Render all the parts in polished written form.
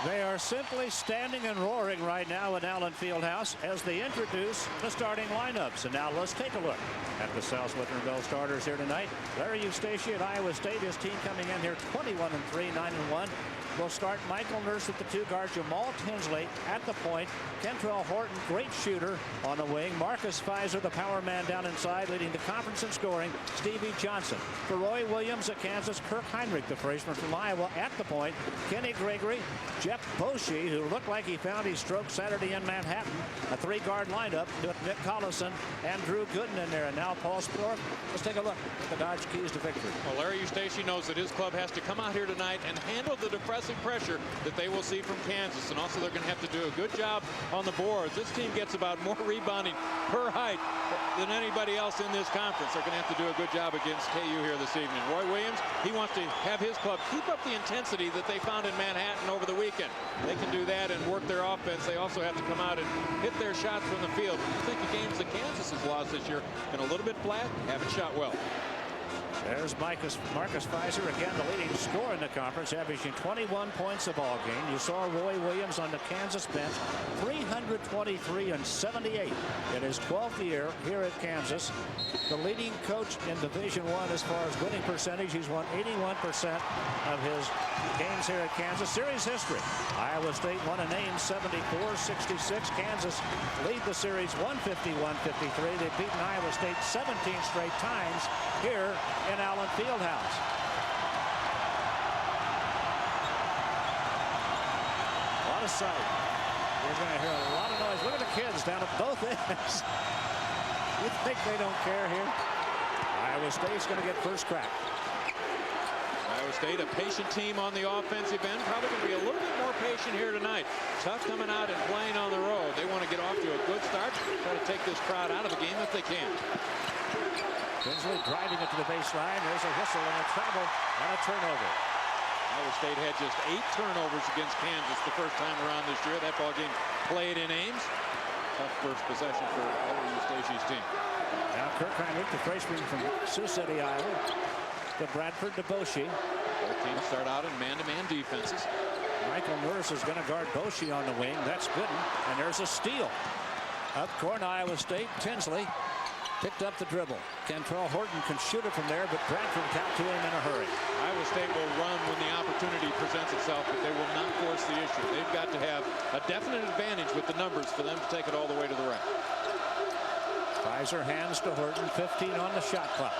They are simply standing and roaring right now at Allen Fieldhouse as they introduce the starting lineups. And now let's take a look at the South Splittorff starters here tonight. Larry Eustachy at Iowa State, his team coming in here 21-3, 9-1. Will start Michael Nurse at the 2 guard, Jamaal Tinsley at the point, Kantrail Horton, great shooter on the wing, Marcus Fizer, the power man down inside, leading the conference in scoring, Stevie Johnson. For Roy Williams at Kansas, Kirk Heinrich, the freshman from Iowa, at the point, Kenny Gregory, Jeff Boschee, who looked like he found his stroke Saturday in Manhattan, a 3-guard lineup with Nick Collison and Drew Gooden in there. And now Paul Splittorff. Let's take a look at the Dodge keys to victory. Well, Larry Eustachy knows that his club has to come out here tonight and handle the depressing pressure that they will see from Kansas, and also they're going to have to do a good job on the boards. This team gets about more rebounding per height than anybody else in this conference. They're going to have to do a good job against KU here this evening. Roy Williams, he wants to have his club keep up the intensity that they found in Manhattan over the weekend. They can do that and work their offense. They also have to come out and hit their shots from the field. I think the games that Kansas has lost this year been a little bit flat, haven't shot well. There's Marcus Fizer, again the leading scorer in the conference, averaging 21 points a ball game. You saw Roy Williams on the Kansas bench, 323 and 78 in his 12th year here at Kansas. The leading coach in Division I as far as winning percentage. He's won 81% of his games here at Kansas. Series history: Iowa State won a name 74-66. Kansas lead the series 150-153. They've beaten Iowa State 17 straight times here in Allen Fieldhouse. What a sight. You're going to hear a lot of noise. Look at the kids down at both ends. You think they don't care here? Iowa State's going to get first crack. Iowa State, a patient team on the offensive end. Probably going to be a little bit more patient here tonight. Tough coming out and playing on the road. They want to get off to a good start. Try to take this crowd out of the game if they can. Tinsley driving it to the baseline. There's a whistle and a travel and a turnover. Iowa State had just 8 turnovers against Kansas the first time around this year. That ball game played in Ames. Tough first possession for Larry Eustachy's team. Now Kirk Heinrich, the freshman from Sioux City, Iowa, to Bradford to Boschee. Both teams start out in man-to-man defenses. Michael Nurse is going to guard Boschee on the wing. That's Gooden. And there's a steal. Up court, Iowa State. Tinsley picked up the dribble. Kantrail Horton can shoot it from there, but Bradford got to him in a hurry. Iowa State will run when the opportunity presents itself, but they will not force the issue. They've got to have a definite advantage with the numbers for them to take it all the way to the rack. Fizer hands to Horton, 15 on the shot clock.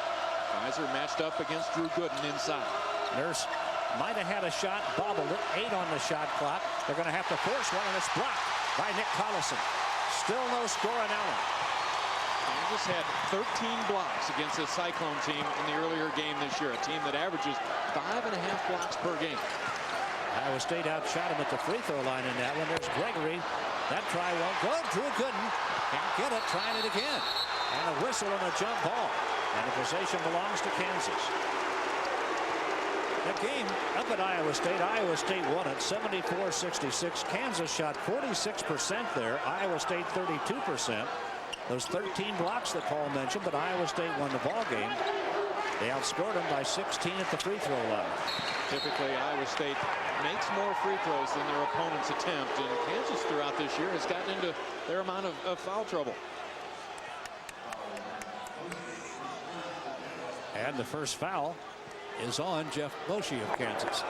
Fizer matched up against Drew Gooden inside. Nurse might have had a shot, bobbled it, 8 on the shot clock. They're going to have to force one, and it's blocked by Nick Collison. Still no score on Allen. Kansas had 13 blocks against the Cyclone team in the earlier game this year, a team that averages 5.5 blocks per game. Iowa State outshot him at the free throw line in that one. There's Gregory. That try won't go. Drew Gooden can't get it, trying it again. And a whistle on a jump ball. And the possession belongs to Kansas. The game up at Iowa State won it 74-66. Kansas shot 46% there. Iowa State 32%. Those 13 blocks that Paul mentioned, but Iowa State won the ball game. They outscored them by 16 at the free throw line. Typically, Iowa State makes more free throws than their opponents attempt, and Kansas throughout this year has gotten into their amount of foul trouble. And the first foul is on Jeff Boschee of Kansas.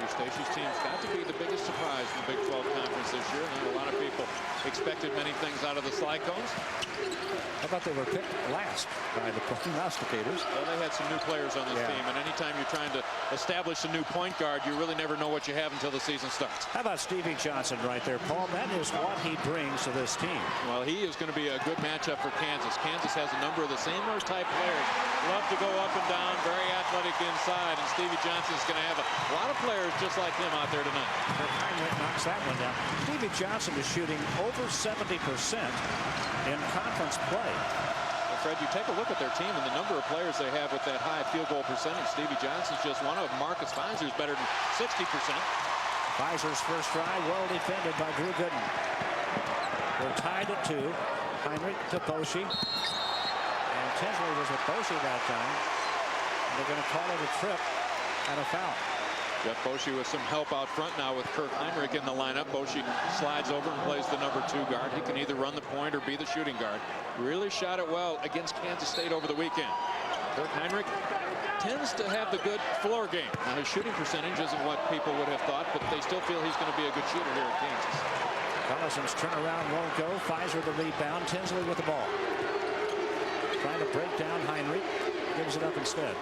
Eustachy's team's got to be the biggest surprise in the Big 12 Conference this year. And a lot of people expected many things out of the Cyclones. I thought they were picked last by the prognosticators. Well, they had some new players on this team, and anytime you're trying to establish a new point guard, you really never know what you have until the season starts. How about Stevie Johnson right there, Paul? That is what he brings to this team. Well, he is going to be a good matchup for Kansas. Kansas has a number of the same type players. Love to go up and down, very athletic inside, and Stevie Johnson is going to have a lot of players just like him out there tonight. Heinrich knocks that one down. Stevie Johnson is shooting over 70% in conference play. Well, Fred, you take a look at their team and the number of players they have with that high field goal percentage. Stevie Johnson's just one of them. Marcus Fizer is better than 60%. Fizer's first try, well defended by Drew Gooden. We're tied at 2. Heinrich to Boschee. And Tinsley was with Boschee that time. And they're going to call it a trip and a foul. Jeff Boschee with some help out front now with Kirk Heinrich in the lineup. Boschee slides over and plays the number 2 guard. He can either run the point or be the shooting guard. Really shot it well against Kansas State over the weekend. Kirk Heinrich tends to have the good floor game. Now his shooting percentage isn't what people would have thought, but they still feel he's going to be a good shooter here at Kansas. Collison's turnaround won't go. Fizer the rebound. Tinsley with the ball. Trying to break down Heinrich. Gives it up instead.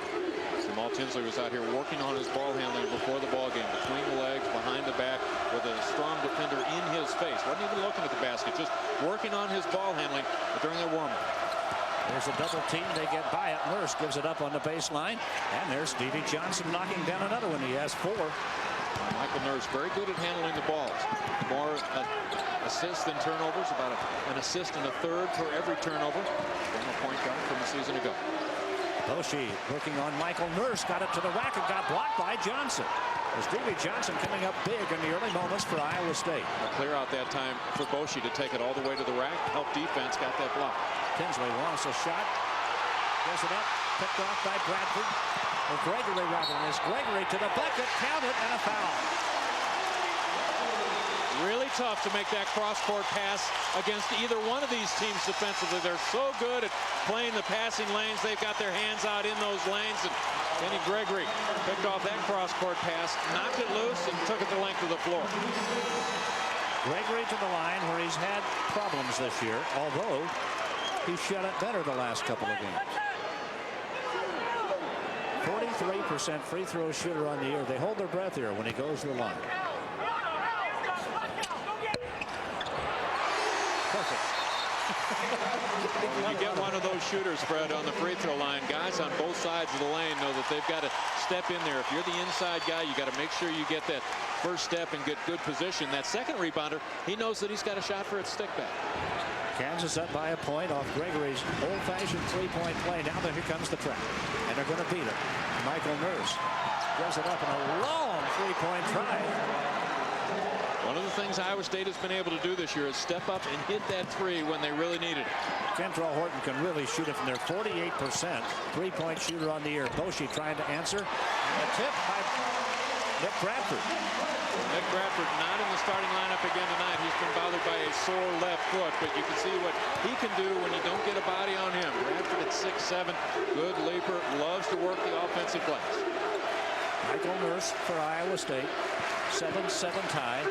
Jamaal Tinsley was out here working on his ball handling before the ball game, between the legs, behind the back, with a strong defender in his face. Wasn't even looking at the basket, just working on his ball handling during their warm-up. There's a double team. They get by it. Nurse gives it up on the baseline. And there's Stevie Johnson knocking down another one. He has 4. Michael Nurse very good at handling the balls. More assists than turnovers, about an assist and a third for every turnover. Former point guard from a season ago. Boschee working on Michael Nurse. Got it to the rack and got blocked by Johnson. Stevie Johnson coming up big in the early moments for Iowa State. A clear out that time for Boschee to take it all the way to the rack. Help defense, got that block. Tinsley wants a shot. Gives it up. Picked off by Bradford. Or Gregory rather. Is Gregory to the bucket. Count it and a foul. Really tough to make that cross-court pass against either one of these teams defensively. They're so good at playing the passing lanes. They've got their hands out in those lanes. And Kenny Gregory picked off that cross-court pass, knocked it loose, and took it the length of the floor. Gregory to the line where he's had problems this year, although he shot it better the last couple of games. 43% free throw shooter on the year. They hold their breath here when he goes to the line. Perfect. When you get one of those shooters, Fred, on the free throw line, guys on both sides of the lane know that they've got to step in there. If you're the inside guy, you got to make sure you get that first step and get good position. That second rebounder, he knows that he's got a shot for its stick back. Kansas up by a point off Gregory's old-fashioned three-point play. Now here comes the trap, and they're going to beat it. Michael Nurse gives it up in a long three-point try. One of the things Iowa State has been able to do this year is step up and hit that three when they really needed it. Kantrail Horton can really shoot it from there. 48% three-point shooter on the year. Boschee trying to answer. And a tip by Nick Bradford. Nick Bradford not in the starting lineup again tonight. He's been bothered by a sore left foot, but you can see what he can do when you don't get a body on him. Bradford at 6'7", good leaper, loves to work the offensive glass. Michael Nurse for Iowa State. 7-7 tie.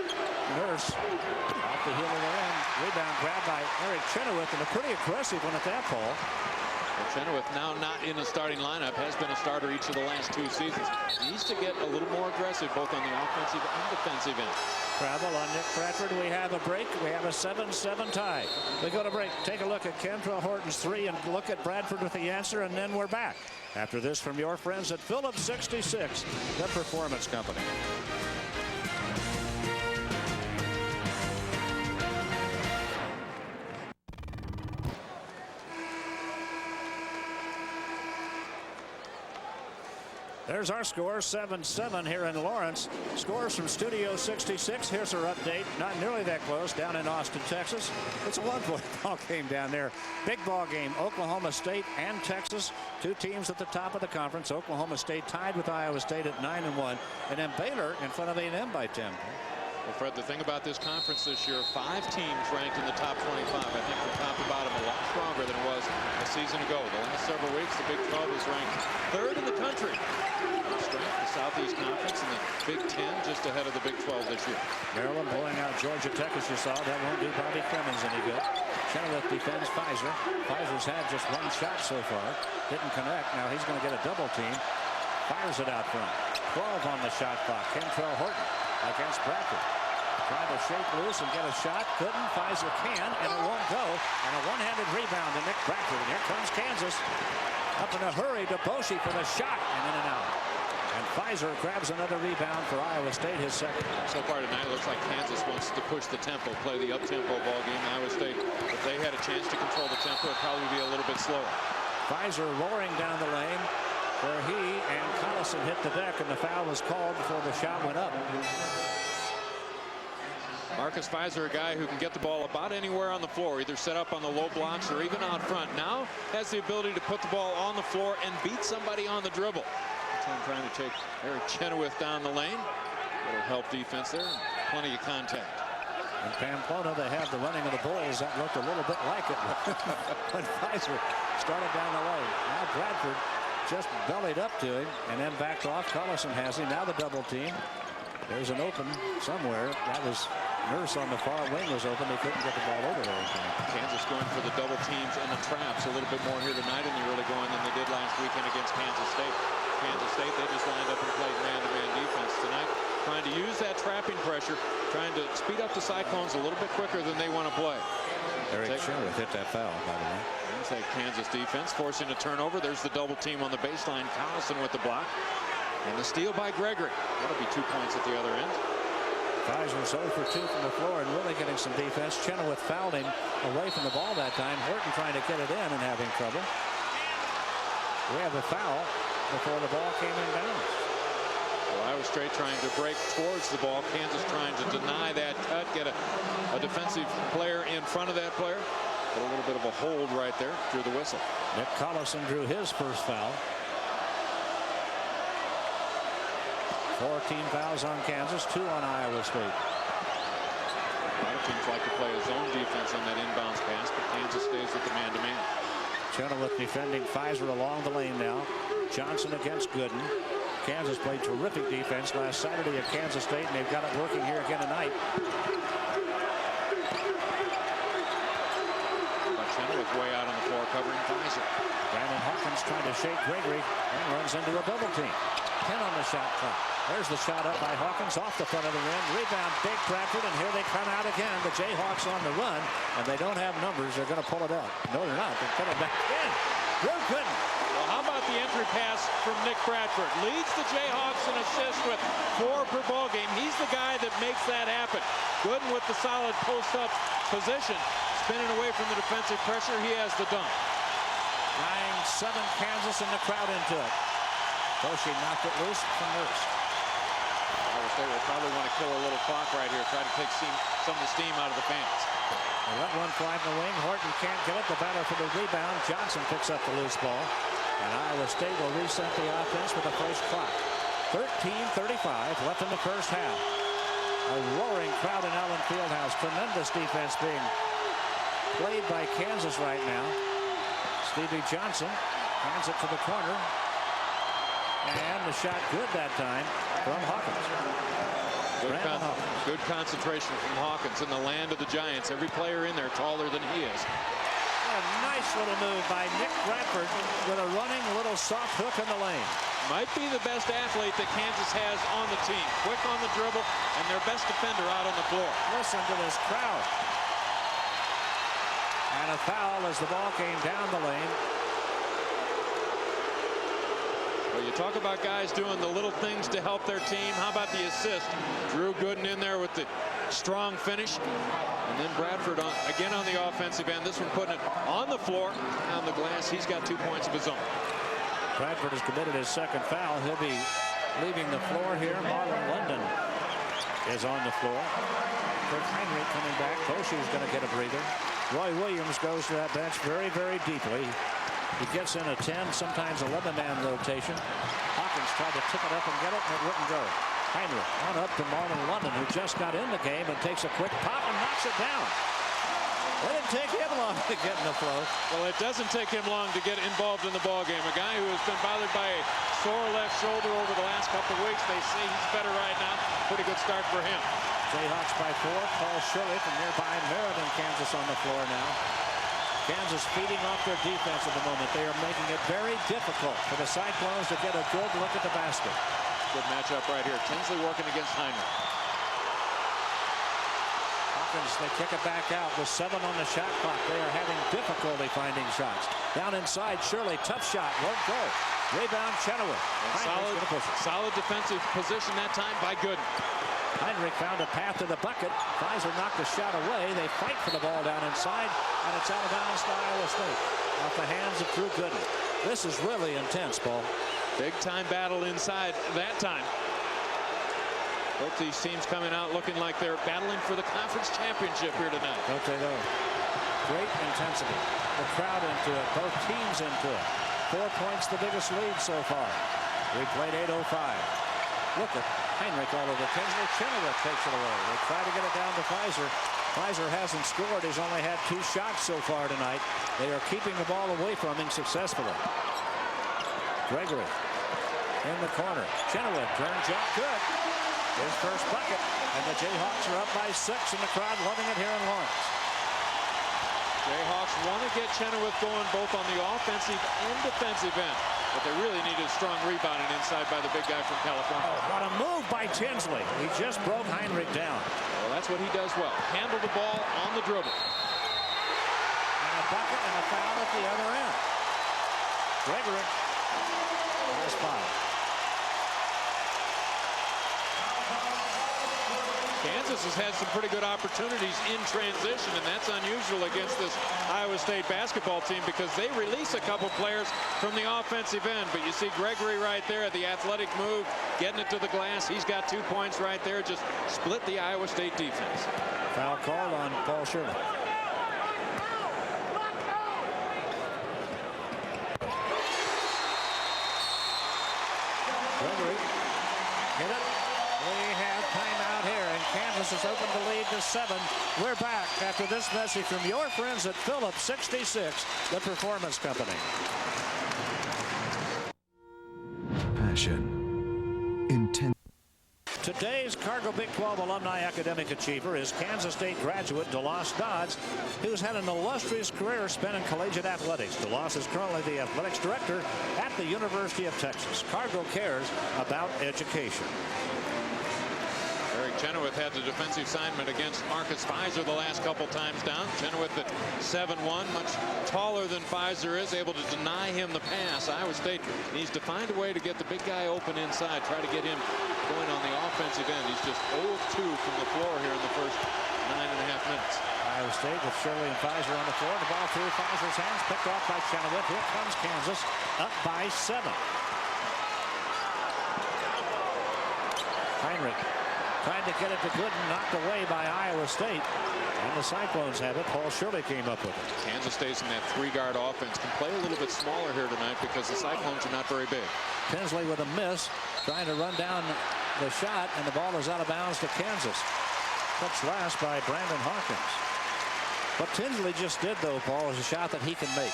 Nurse off the heel of the end. Rebound grabbed by Eric Chenowith, and a pretty aggressive one at that, Paul. Well, Chenowith now not in the starting lineup, has been a starter each of the last 2 seasons. Needs to get a little more aggressive both on the offensive and defensive end. Travel on Nick Bradford. We have a break. We have a 7-7 tie. We go to break. Take a look at Kantrail Horton's 3 and look at Bradford with the answer, and then we're back after this from your friends at Phillips 66, the Performance Company. There's our score, 7-7 here in Lawrence. Scores from Studio 66. Here's our update. Not nearly that close down in Austin, Texas. It's a one-point ball game down there. Big ball game. Oklahoma State and Texas, 2 teams at the top of the conference. Oklahoma State tied with Iowa State at 9-1. And then Baylor in front of A&M by 10. Well, Fred, the thing about this conference this year, 5 teams ranked in the top 25. I think from top to bottom a lot stronger than it was a season ago. The last several weeks, the Big 12 is ranked 3rd in the country. Strength, the Southeast Conference, and the Big 10 just ahead of the Big 12 this year. Maryland blowing out Georgia Tech, as you saw. That won't do Bobby Clemens any good. Chenowith defends Fizer. Fizer's had just 1 shot so far. Didn't connect. Now he's going to get a double team. Fires it out front. 12 on the shot clock. Kantrail Horton against Bradford. Trying to shake loose and get a shot. Couldn't. Fizer can, and it won't go. And a one-handed rebound to Nick Bradford. And here comes Kansas. Up in a hurry to Boschee for the shot, and in and out. And Fizer grabs another rebound for Iowa State, his second. So far tonight, it looks like Kansas wants to push the tempo, play the up-tempo ball game. Iowa State, if they had a chance to control the tempo, it'd probably be a little bit slower. Fizer roaring down the lane, where he and Collison hit the deck, and the foul was called before the shot went up. Marcus Fizer, a guy who can get the ball about anywhere on the floor, either set up on the low blocks or even out front. Now has the ability to put the ball on the floor and beat somebody on the dribble. Cyclone trying to take Eric Chenowith down the lane. Little help defense there. Plenty of contact. In Pamplona, they had the running of the Bulls. That looked a little bit like it when Fizer started down the lane. Now Bradford just bellied up to him and then backed off. Collison has him. Now the double team. There's an open somewhere. That was Nurse on the far wing was open. They couldn't get the ball over there in time. Kansas going for the double teams and the traps a little bit more here tonight in the early going than they did last weekend against Kansas State. Kansas State, they just lined up and played man-to-man defense tonight, trying to use that trapping pressure, trying to speed up the Cyclones a little bit quicker than they want to play. Eric Chenowith hit that foul, by the way. It's like Kansas defense forcing a turnover. There's the double team on the baseline. Collison with the block. And the steal by Gregory. That'll be 2 points at the other end. Fizer's 0 for 2 from the floor and really getting some defense. Chenowith fouled him away from the ball that time. Horton trying to get it in and having trouble. We have a foul before the ball came in bounds. Well, Iowa State trying to break towards the ball. Kansas trying to deny that cut, get a defensive player in front of that player. But a little bit of a hold right there through the whistle. Nick Collison drew his first foul. 14 fouls on Kansas, 2 on Iowa State. A lot of teams like to play a zone defense on that inbounds pass, but Kansas stays with the man-to-man. Chenowith defending Fizer along the lane now. Johnson against Gooden. Kansas played terrific defense last Saturday at Kansas State, and they've got it working here again tonight. But Chenowith way out on the floor covering Fizer. Brandon Hawkins trying to shake Gregory and runs into a double team. 10 on the shot clock. There's the shot up by Hawkins off the front of the rim. Rebound, big Bradford, and here they come out again. The Jayhawks on the run, and they don't have numbers. They're going to pull it out. No, they're not. They're coming back in. Real good. Well, how about the entry pass from Nick Bradford? Leads the Jayhawks in assists with 4 per ball game. He's the guy that makes that happen. Gooden with the solid post-up position. Spinning away from the defensive pressure. He has the dunk. 9-7 Kansas and the crowd into it. Boschee knocked it loose from Nurse. Iowa State will probably want to kill a little clock right here. Try to take some of the steam out of the fans. They let one fly from the wing. Horton can't get it. The battle for the rebound. Johnson picks up the loose ball. And Iowa State will reset the offense with the first clock. 13:35 left in the first half. A roaring crowd in Allen Fieldhouse. Tremendous defense being played by Kansas right now. Stevie Johnson hands it to the corner. And the shot good that time from Hawkins. Good concentration from Hawkins in the land of the Giants. Every player in there taller than he is. A nice little move by Nick Bradford with a running little soft hook in the lane. Might be the best athlete that Kansas has on the team. Quick on the dribble and their best defender out on the floor. Listen to this crowd. And a foul as the ball came down the lane. Well, you talk about guys doing the little things to help their team. How about the assist? Drew Gooden in there with the strong finish. And then Bradford again on the offensive end. This one putting it on the floor, on the glass. He's got 2 points of his own. Bradford has committed his second foul. He'll be leaving the floor here. Marlon London is on the floor. Kirk Heinrich coming back. Boschee is going to get a breather. Roy Williams goes to that bench very, very deeply. He gets in a 10, sometimes 11-man rotation. Hawkins tried to tip it up and get it, and it wouldn't go. Heinrich on up to Marlon London, who just got in the game and takes a quick pop and knocks it down. It didn't take him long to get in the flow. Well, it doesn't take him long to get involved in the ball game. A guy who has been bothered by a sore left shoulder over the last couple of weeks. They say he's better right now. Pretty good start for him. Jayhawks by 4. Paul Shirley from nearby Meriden, Kansas on the floor now. Kansas feeding off their defense at the moment. They are making it very difficult for the Cyclones to get a good look at the basket. Good matchup right here. Tinsley working against Heinrich. Hawkins, they kick it back out with 7 on the shot clock. They are having difficulty finding shots. Down inside, Shirley, tough shot, won't go. Rebound, Chenowith. Solid defensive position that time by Gooden. Heinrich found a path to the bucket. Fizer knocked the shot away. They fight for the ball down inside, and it's out of bounds to Iowa State. Off the hands of Drew Gooden. This is really intense, Paul. Big time battle inside that time. Both these teams coming out looking like they're battling for the conference championship here tonight. Don't they though? Great intensity. The crowd into it. Both teams into it. 4 points, the biggest lead so far. We played 8:05. Look at Heinrich all over Tinsley. Chenowith takes it away. They try to get it down to Fizer. Fizer hasn't scored. He's only had 2 shots so far tonight. They are keeping the ball away from him successfully. Gregory in the corner. Chenowith turn jump good. His first bucket. And the Jayhawks are up by 6 and the crowd loving it here in Lawrence. Jayhawks want to get Chenowith going both on the offensive and defensive end. But they really needed strong rebounding inside by the big guy from California. Oh, what a move by Tinsley. He just broke Heinrich down. Well, that's what he does well. Handle the ball on the dribble. And a bucket and a foul at the other end. Gregory has 5. Kansas has had some pretty good opportunities in transition, and that's unusual against this Iowa State basketball team because they release a couple players from the offensive end. But you see Gregory right there, the athletic move, getting it to the glass. He's got 2 points right there, just split the Iowa State defense. Foul called on Paul Shirley. Gregory hit it. We have timeout here, and Kansas is open to lead to 7. We're back after this message from your friends at Phillips 66, the Performance Company. Passion. Intent. Today's Cargo Big 12 alumni academic achiever is Kansas State graduate DeLoss Dodds, who's had an illustrious career spent in collegiate athletics. DeLoss is currently the athletics director at the University of Texas. Cargo cares about education. Chenowith had the defensive assignment against Marcus Fizer the last couple times down. Chenowith at 7'1", much taller than Fizer is, able to deny him the pass. Iowa State needs to find a way to get the big guy open inside, try to get him going on the offensive end. He's just 0 of 2 from the floor here in the first 9.5 minutes. Iowa State with Shirley and Fizer on the floor. The ball through Fizer's hands, picked off by Chenowith. Here comes Kansas, up by 7. Heinrich trying to get it to Gooden, knocked away by Iowa State. And the Cyclones have it. Paul Shirley came up with it. Kansas State's in that 3-guard offense. Can play a little bit smaller here tonight because the Cyclones are not very big. Tinsley with a miss, trying to run down the shot, and the ball is out of bounds to Kansas. Touched last by Brandon Hawkins. What Tinsley just did, though, Paul, is a shot that he can make.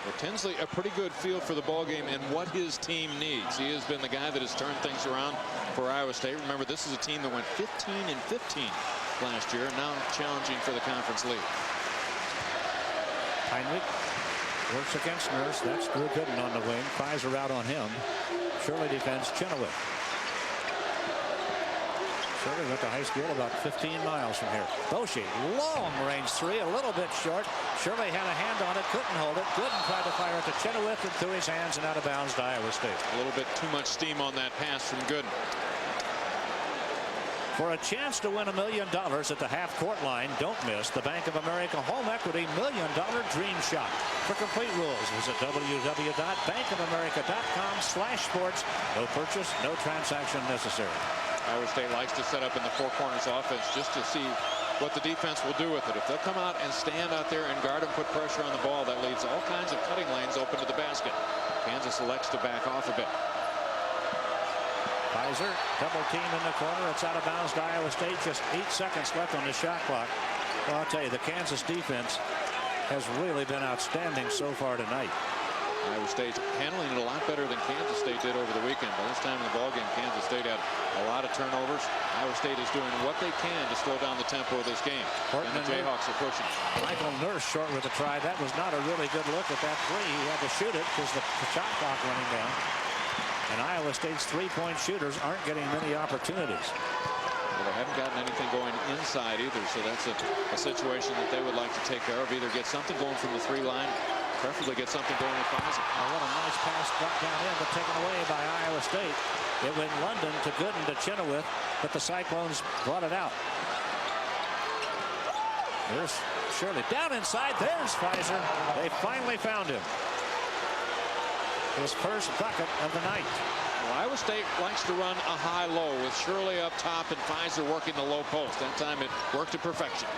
Well, Tinsley, a pretty good feel for the ballgame and what his team needs. He has been the guy that has turned things around for Iowa State. Remember, this is a team that went 15-15 last year, now challenging for the conference lead. Heinrich works against Nurse. That's Gooden on the wing. Fizer out on him. Shirley defends Chenowith. Shirley went to high school about 15 miles from here. Boschee, long range 3, a little bit short. Shirley had a hand on it, couldn't hold it. Gooden tried to fire it to Chenowith and through his hands and out of bounds to Iowa State. A little bit too much steam on that pass from Gooden. For a chance to win $1 million at the half-court line, don't miss the Bank of America Home Equity $1 Million Dream Shot. For complete rules, visit www.bankofamerica.com/sports. No purchase, no transaction necessary. Iowa State likes to set up in the four corners offense just to see what the defense will do with it. If they'll come out and stand out there and guard and put pressure on the ball, that leaves all kinds of cutting lanes open to the basket. Kansas elects to back off a bit. Fizer, double team in the corner. It's out of bounds to Iowa State. Just 8 seconds left on the shot clock. Well, I'll tell you, the Kansas defense has really been outstanding so far tonight. Iowa State handling it a lot better than Kansas State did over the weekend. By this time in the ballgame, Kansas State had a lot of turnovers. Iowa State is doing what they can to slow down the tempo of this game. Horton and the Jayhawks are pushing. Michael Nurse short with a try. That was not a really good look at that 3. He had to shoot it because the shot clock running down. And Iowa State's 3-point shooters aren't getting many opportunities. Well, they haven't gotten anything going inside either, so that's a situation that they would like to take care of. Either get something going from the 3 line, preferably get something going with Fizer. Oh, what a nice pass dropped down in, but taken away by Iowa State. It went London to Gooden to Chenowith, but the Cyclones brought it out. There's Shirley down inside. There's Fizer. They finally found him. His first bucket of the night. Well, Iowa State likes to run a high-low with Shirley up top and Fizer working the low post. That time it worked to perfection.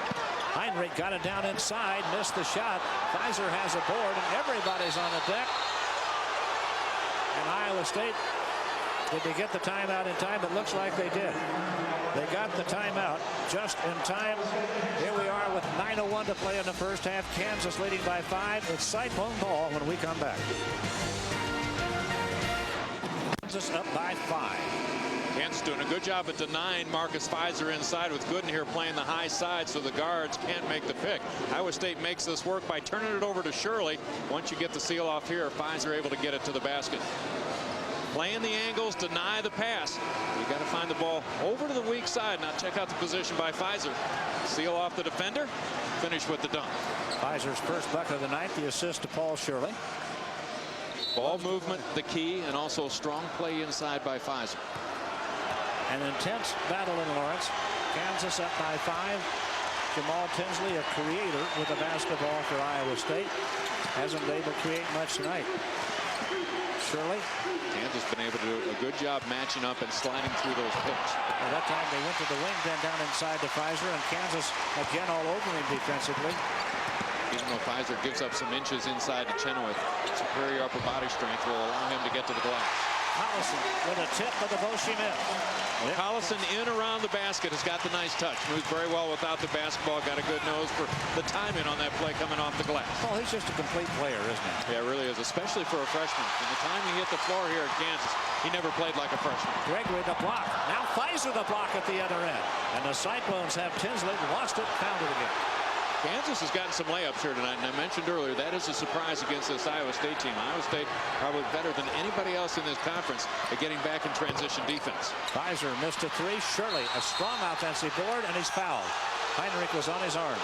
Heinrich got it down inside, missed the shot. Fizer has a board, and everybody's on the deck. And Iowa State. Did they get the timeout in time? It looks like they did. They got the timeout just in time. Here we are with 9:01 to play in the first half. Kansas leading by 5. It's Cyclone ball when we come back. Kansas up by 5. Kansas doing a good job at denying Marcus Fizer inside with Gooden here playing the high side so the guards can't make the pick. Iowa State makes this work by turning it over to Shirley. Once you get the seal off here, Fizer able to get it to the basket. Playing the angles, deny the pass. You got to find the ball over to the weak side. Now check out the position by Fizer. Seal off the defender, finish with the dunk. Fizer's first bucket of the night, the assist to Paul Shirley. Ball movement, the key, and also strong play inside by Fizer. An intense battle in Lawrence. Kansas up by 5. Jamaal Tinsley, a creator with a basketball for Iowa State. Hasn't been able to create much tonight. Shirley. Kansas been able to do a good job matching up and sliding through those picks. At that time they went to the wing, then down inside to Fizer, and Kansas again all over him defensively. Even though Fizer gives up some inches inside to Chenowith, superior upper body strength will allow him to get to the glass. Collison with a tip of the Boschee miss. Collison in around the basket has got the nice touch. Moves very well without the basketball. Got a good nose for the timing on that play coming off the glass. Oh, he's just a complete player, isn't he? Yeah, really is, especially for a freshman. From the time he hit the floor here at Kansas, he never played like a freshman. Gregory the block. Now Fizer the block at the other end. And the Cyclones have Tinsley. Lost it, found it again. Kansas has gotten some layups here tonight, and I mentioned earlier that is a surprise against this Iowa State team. Iowa State probably better than anybody else in this conference at getting back in transition defense. Fizer missed a 3. Shirley, a strong offensive board, and he's fouled. Heinrich was on his arm.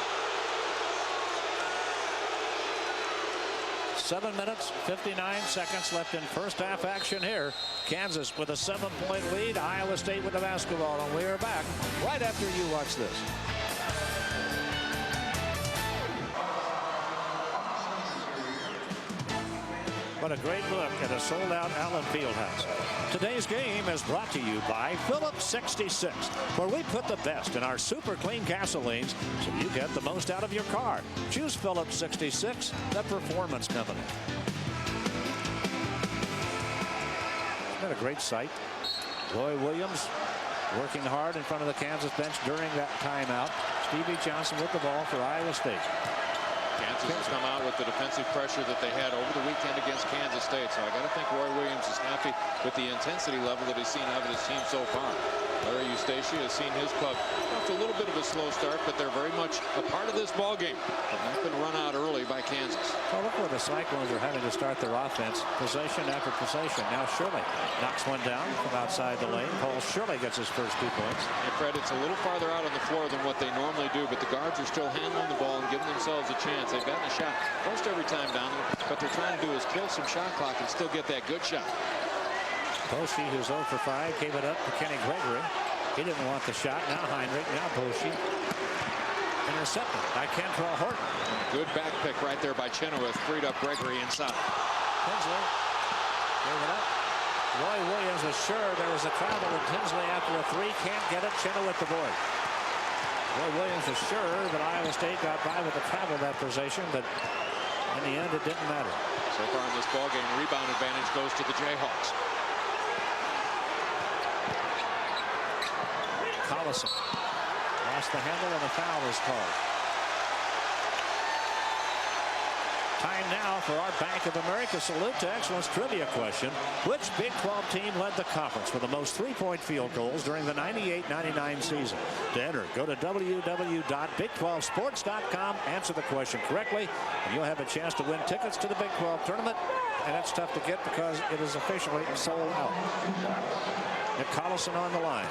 7 minutes, 59 seconds left in first half action here. Kansas with a 7-point lead. Iowa State with the basketball, and we are back right after you watch this. What a great look at a sold-out Allen Fieldhouse. Today's game is brought to you by Phillips 66, where we put the best in our super clean gasolines so you get the most out of your car. Choose Phillips 66, the performance company. Isn't that a great sight? Roy Williams working hard in front of the Kansas bench during that timeout. Stevie Johnson with the ball for Iowa State. Kansas has come out with the defensive pressure that they had over the weekend against Kansas State. So I got to think Roy Williams is happy with the intensity level that he's seen out of his team so far. Larry Eustachy has seen his club off to a little bit of a slow start, but they're very much a part of this ball game. They've not been run out early by Kansas. Well, look where the Cyclones are having to start their offense, possession after possession. Now Shirley knocks one down from outside the lane. Paul Shirley gets his first 2 points. And Fred, it's a little farther out on the floor than what they normally do, but the guards are still handling the ball and giving themselves a chance. They've gotten a shot most every time down there. What they're trying to do is kill some shot clock and still get that good shot. Boschee, who's 0 for 5, gave it up to Kenny Gregory. He didn't want the shot. Now Heinrich. Now Boschee. Intercepted by Kantrail Horton. Good back pick right there by Chenowith. Freed up Gregory inside. Tinsley gave it up. Roy Williams was sure there was a travel in Tinsley after a 3. Can't get it. Chenowith the board. Roy Williams was sure that Iowa State got by with the travel that possession, but in the end it didn't matter. So far in this ball game, rebound advantage goes to the Jayhawks. Collison lost the handle and a foul is called. Time now for our Bank of America Salute to Excellence trivia question. Which Big 12 team led the conference with the most 3-point field goals during the 98-99 season? To enter, go to www.big12sports.com, answer the question correctly, and you'll have a chance to win tickets to the Big 12 tournament. And that's tough to get because it is officially sold out. Nick Collison on the line.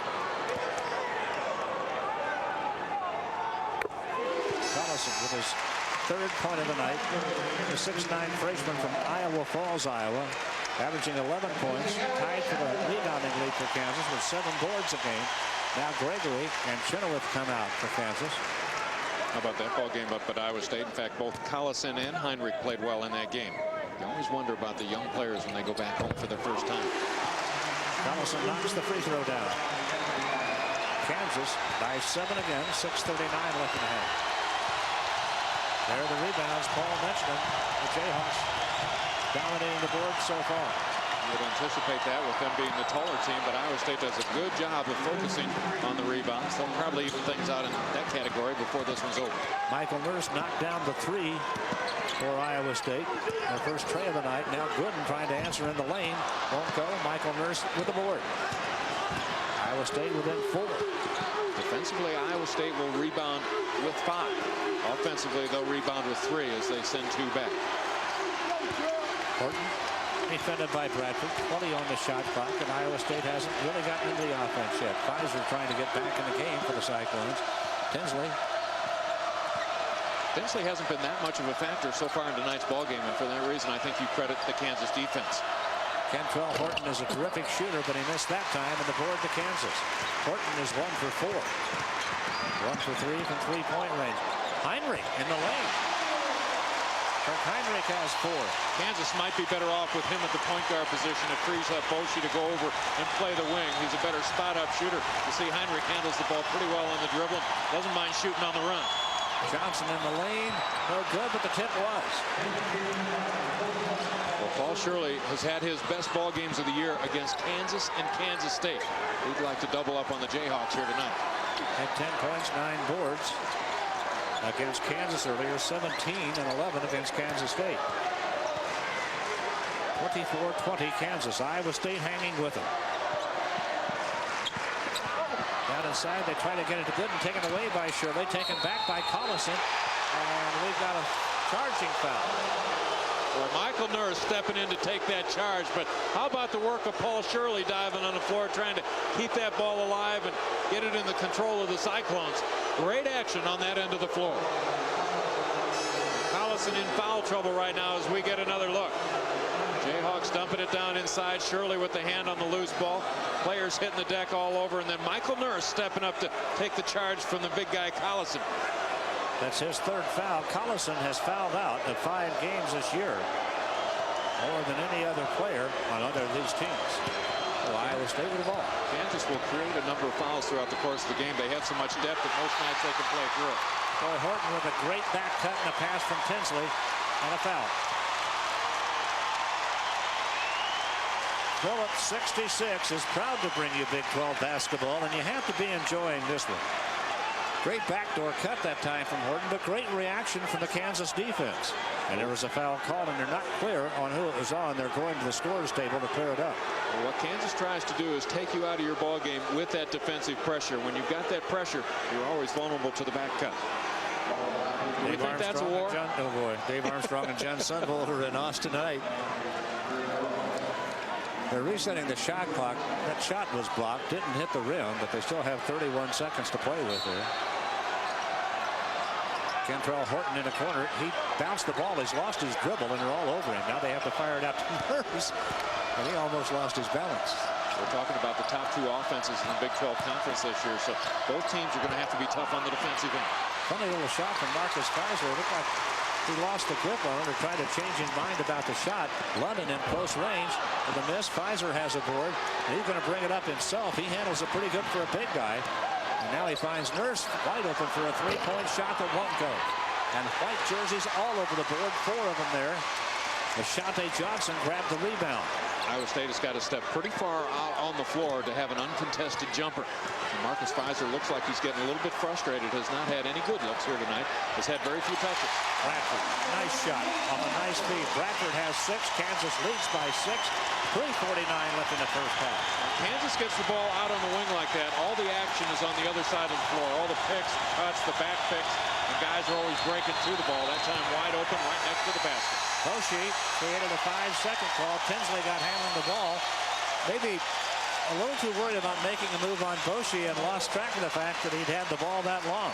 Collison with his 3rd point of the night. The 6'9" freshman from Iowa Falls, Iowa, averaging 11 points, tied for the rebounding lead for Kansas with 7 boards a game. Now Gregory and Chenowith come out for Kansas. How about that ball game up at Iowa State? In fact, both Collison and Heinrich played well in that game. You always wonder about the young players when they go back home for their first time. Collison knocks the free throw down. Kansas by 7 again, 6:39 left in the half. There are the rebounds. Paul mentioned them. The Jayhawks dominating the board so far. You would anticipate that with them being the taller team, but Iowa State does a good job of focusing on the rebounds. They'll probably even things out in that category before this one's over. Michael Nurse knocked down the three for Iowa State. Their first tray of the night. Now Gooden trying to answer in the lane. Won't go. Michael Nurse with the board. Iowa State within 4. Defensively, Iowa State will rebound with 5. Offensively, they'll rebound with 3 as they send 2 back. Horton defended by Bradford. 20 on the shot clock, and Iowa State hasn't really gotten into the offense yet. Fizer trying to get back in the game for the Cyclones. Tinsley hasn't been that much of a factor so far in tonight's ballgame, and for that reason, I think you credit the Kansas defense. Kantrail Horton is a terrific shooter, but he missed that time, and the board to Kansas. Horton is 1 for 4. 1 for 3 from three-point range. Heinrich in the lane. Kirk Heinrich has 4. Kansas might be better off with him at the point guard position. It frees up Boschee to go over and play the wing. He's a better spot-up shooter. You see Heinrich handles the ball pretty well on the dribbling. Doesn't mind shooting on the run. Johnson in the lane. No good, but the tip was. Well, Paul Shirley has had his best ball games of the year against Kansas and Kansas State. He'd like to double up on the Jayhawks here tonight. Had 10 points, 9 boards. Against Kansas earlier, 17 and 11 against Kansas State. 24-20 Kansas. Iowa State hanging with them. Down inside, they try to get it to Gooden, taken away by Shirley, taken back by Collison, and we've got a charging foul. Well, Michael Nurse stepping in to take that charge, but how about the work of Paul Shirley diving on the floor, trying to keep that ball alive and get it in the control of the Cyclones. Great action on that end of the floor. Collison in foul trouble right now as we get another look. Jayhawks dumping it down inside. Shirley with the hand on the loose ball. Players hitting the deck all over, and then Michael Nurse stepping up to take the charge from the big guy Collison. That's his 3rd foul. Collison has fouled out at 5 games this year, more than any other player on other of these teams. Well, Iowa State with the ball. Kansas will create a number of fouls throughout the course of the game. They have so much depth that most nights they can play through it. Boy, Horton with a great back cut and a pass from Tinsley, and a foul. Phillips, 66, is proud to bring you Big 12 basketball, and you have to be enjoying this one. Great backdoor cut that time from Horton, but great reaction from the Kansas defense. And there was a foul called, and they're not clear on who it was on. They're going to the scorer's table to clear it up. Well, what Kansas tries to do is take you out of your ball game with that defensive pressure. When you've got that pressure, you're always vulnerable to the back cut. Do you think that's a war? Oh boy, Dave Armstrong and Jen Sunbolter in Austin tonight. They're resetting the shot clock. That shot was blocked, didn't hit the rim, but they still have 31 seconds to play with there. Kantrail Horton in a corner. He bounced the ball. He's lost his dribble, and they're all over him. Now they have to fire it out to Nurse, and he almost lost his balance. We're talking about the top 2 offenses in the Big 12 Conference this year, so both teams are going to have to be tough on the defensive end. Funny little shot from Marcus Fizer. It looked like he lost the grip on it or tried to change his mind about the shot. London in close range with a miss. Fizer has a board, and he's going to bring it up himself. He handles it pretty good for a big guy. And now he finds Nurse wide open for a 3-point shot that won't go. And white jerseys all over the board, 4 of them there. Ashante Johnson grabbed the rebound. Iowa State has got to step pretty far out on the floor to have an uncontested jumper. And Marcus Fizer looks like he's getting a little bit frustrated. Has not had any good looks here tonight. Has had very few touches. Bradford, nice shot on a nice feed. Bradford has 6. Kansas leads by 6. 3:49 left in the first half. Kansas gets the ball out on the wing like that. All the action is on the other side of the floor. All the picks, the cuts, the back picks. And guys are always breaking through the ball. That time wide open right next to the basket. Boschee created a 5-second call. Tinsley got handling the ball. Maybe a little too worried about making a move on Boschee and lost track of the fact that he'd had the ball that long.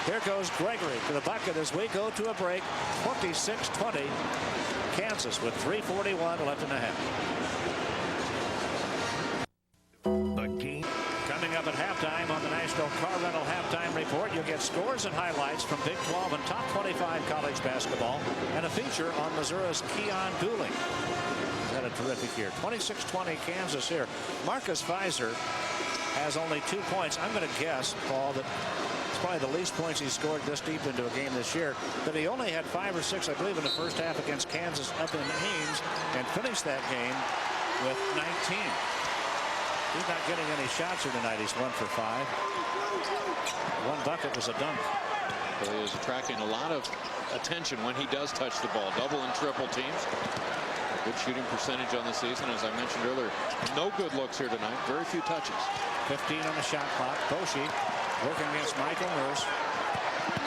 Here goes Gregory to the bucket as we go to a break. 26-20 Kansas with 3:41 left in the half. The game coming up at halftime on the National Car Rental Halftime Report. You'll get scores and highlights from Big 12 and top 25 college basketball, and a feature on Missouri's Keon Dooling. He's had a terrific year. 26-20 Kansas here. Marcus Fizer has only 2 points. I'm going to guess, Paul, that it's probably the least points he's scored this deep into a game this year. That he only had 5 or 6, I believe, in the first half against Kansas up in Ames, and finished that game with 19. He's not getting any shots here tonight. He's 1 for 5. One bucket was a dunk. Well, he is attracting a lot of attention when he does touch the ball. Double and triple teams. Good shooting percentage on the season. As I mentioned earlier, no good looks here tonight. Very few touches. 15 on the shot clock. Boschee working against Michael Nurse.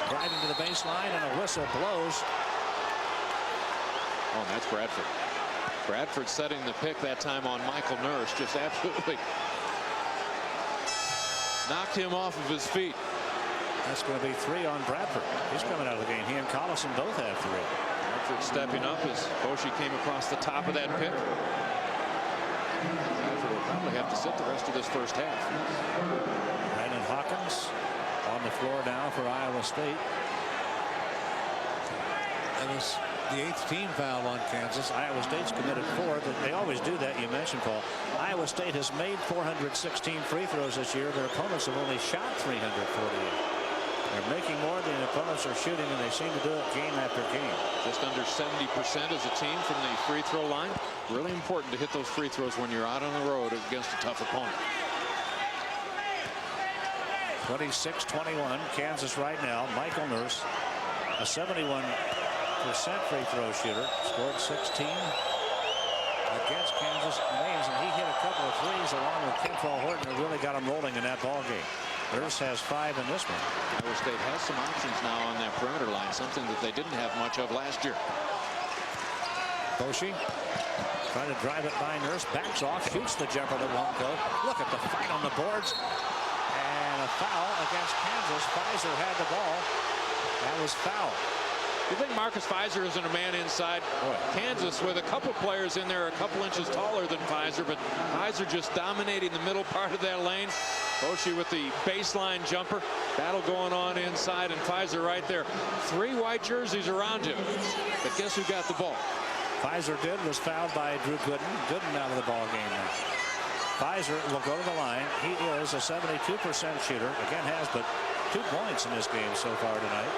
Driving to the baseline, and a whistle blows. Oh, and that's Bradford. Bradford setting the pick that time on Michael Nurse. Just absolutely knocked him off of his feet. That's going to be 3 on Bradford. He's coming out of the game. He and Collison both have 3. Bradford stepping up as Boschee came across the top of that pick. Bradford will probably have to sit the rest of this first half. Brandon Hawkins on the floor now for Iowa State. That was the 8th team foul on Kansas. Iowa State's committed 4. They always do that. You mentioned, Paul. Iowa State has made 416 free throws this year. Their opponents have only shot 348. They're making more than the opponents are shooting, and they seem to do it game after game. Just under 70% as a team from the free throw line. Really important to hit those free throws when you're out on the road against a tough opponent. 26-21, Kansas right now. Michael Nurse, a 71% free throw shooter, scored 16 against Kansas names, and he hit a couple of threes along with Kantrail Horton, who really got him rolling in that ball game. Nurse has 5 in this one. Iowa State has some options now on that perimeter line, something that they didn't have much of last year. Boschee trying to drive it by Nurse, backs off, shoots the jumper that won't go. Look at the fight on the boards. And a foul against Kansas. Fizer had the ball. That was foul. You think Marcus Fizer isn't a man inside? Boy. Kansas with a couple players in there a couple inches taller than Fizer, but Fizer just dominating the middle part of that lane. Boschee with the baseline jumper. Battle going on inside, and Fizer right there. 3 white jerseys around him. But guess who got the ball? Fizer was fouled by Drew Gooden. Gooden out of the ball game now. Fizer will go to the line. He is a 72% shooter. Again, has but 2 points in this game so far tonight.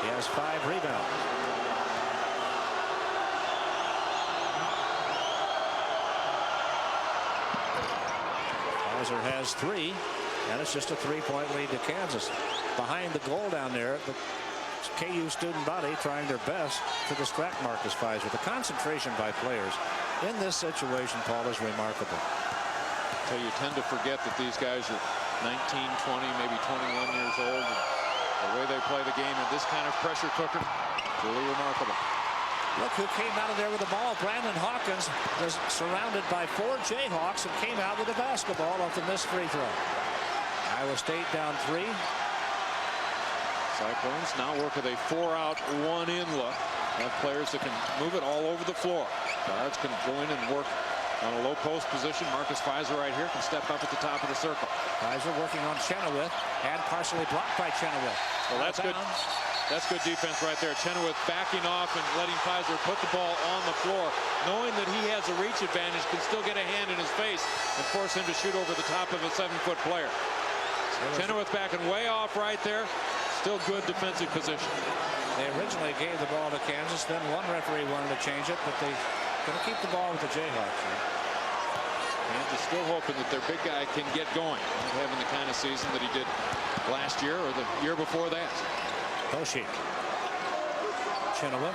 He has 5 rebounds. Fizer has 3, and it's just a 3-point lead to Kansas. Behind the goal down there, the KU student body trying their best to distract Marcus Fizer. The concentration by players in this situation, Paul, is remarkable. So you tend to forget that these guys are 19, 20, maybe 21 years old. And the way they play the game in this kind of pressure cooker, really remarkable. Look who came out of there with the ball. Brandon Hawkins was surrounded by 4 Jayhawks and came out with a basketball off the missed free throw. Iowa State down 3. Cyclones now work with a 4-out, 1-in look. Have players that can move it all over the floor. Guards can go in and work on a low post position. Marcus Fizer right here can step up at the top of the circle. Fizer working on Chenowith, and partially blocked by Chenowith. Well, that's good. That's good defense right there. Chenowith backing off and letting Fizer put the ball on the floor, knowing that he has a reach advantage, can still get a hand in his face and force him to shoot over the top of a 7-foot player. Chenowith backing way off right there. Still good defensive position. They originally gave the ball to Kansas, then one referee wanted to change it, but they're going to keep the ball with the Jayhawks. Kansas still hoping that their big guy can get going, having the kind of season that he did last year or the year before that. Boschee. Chenowith.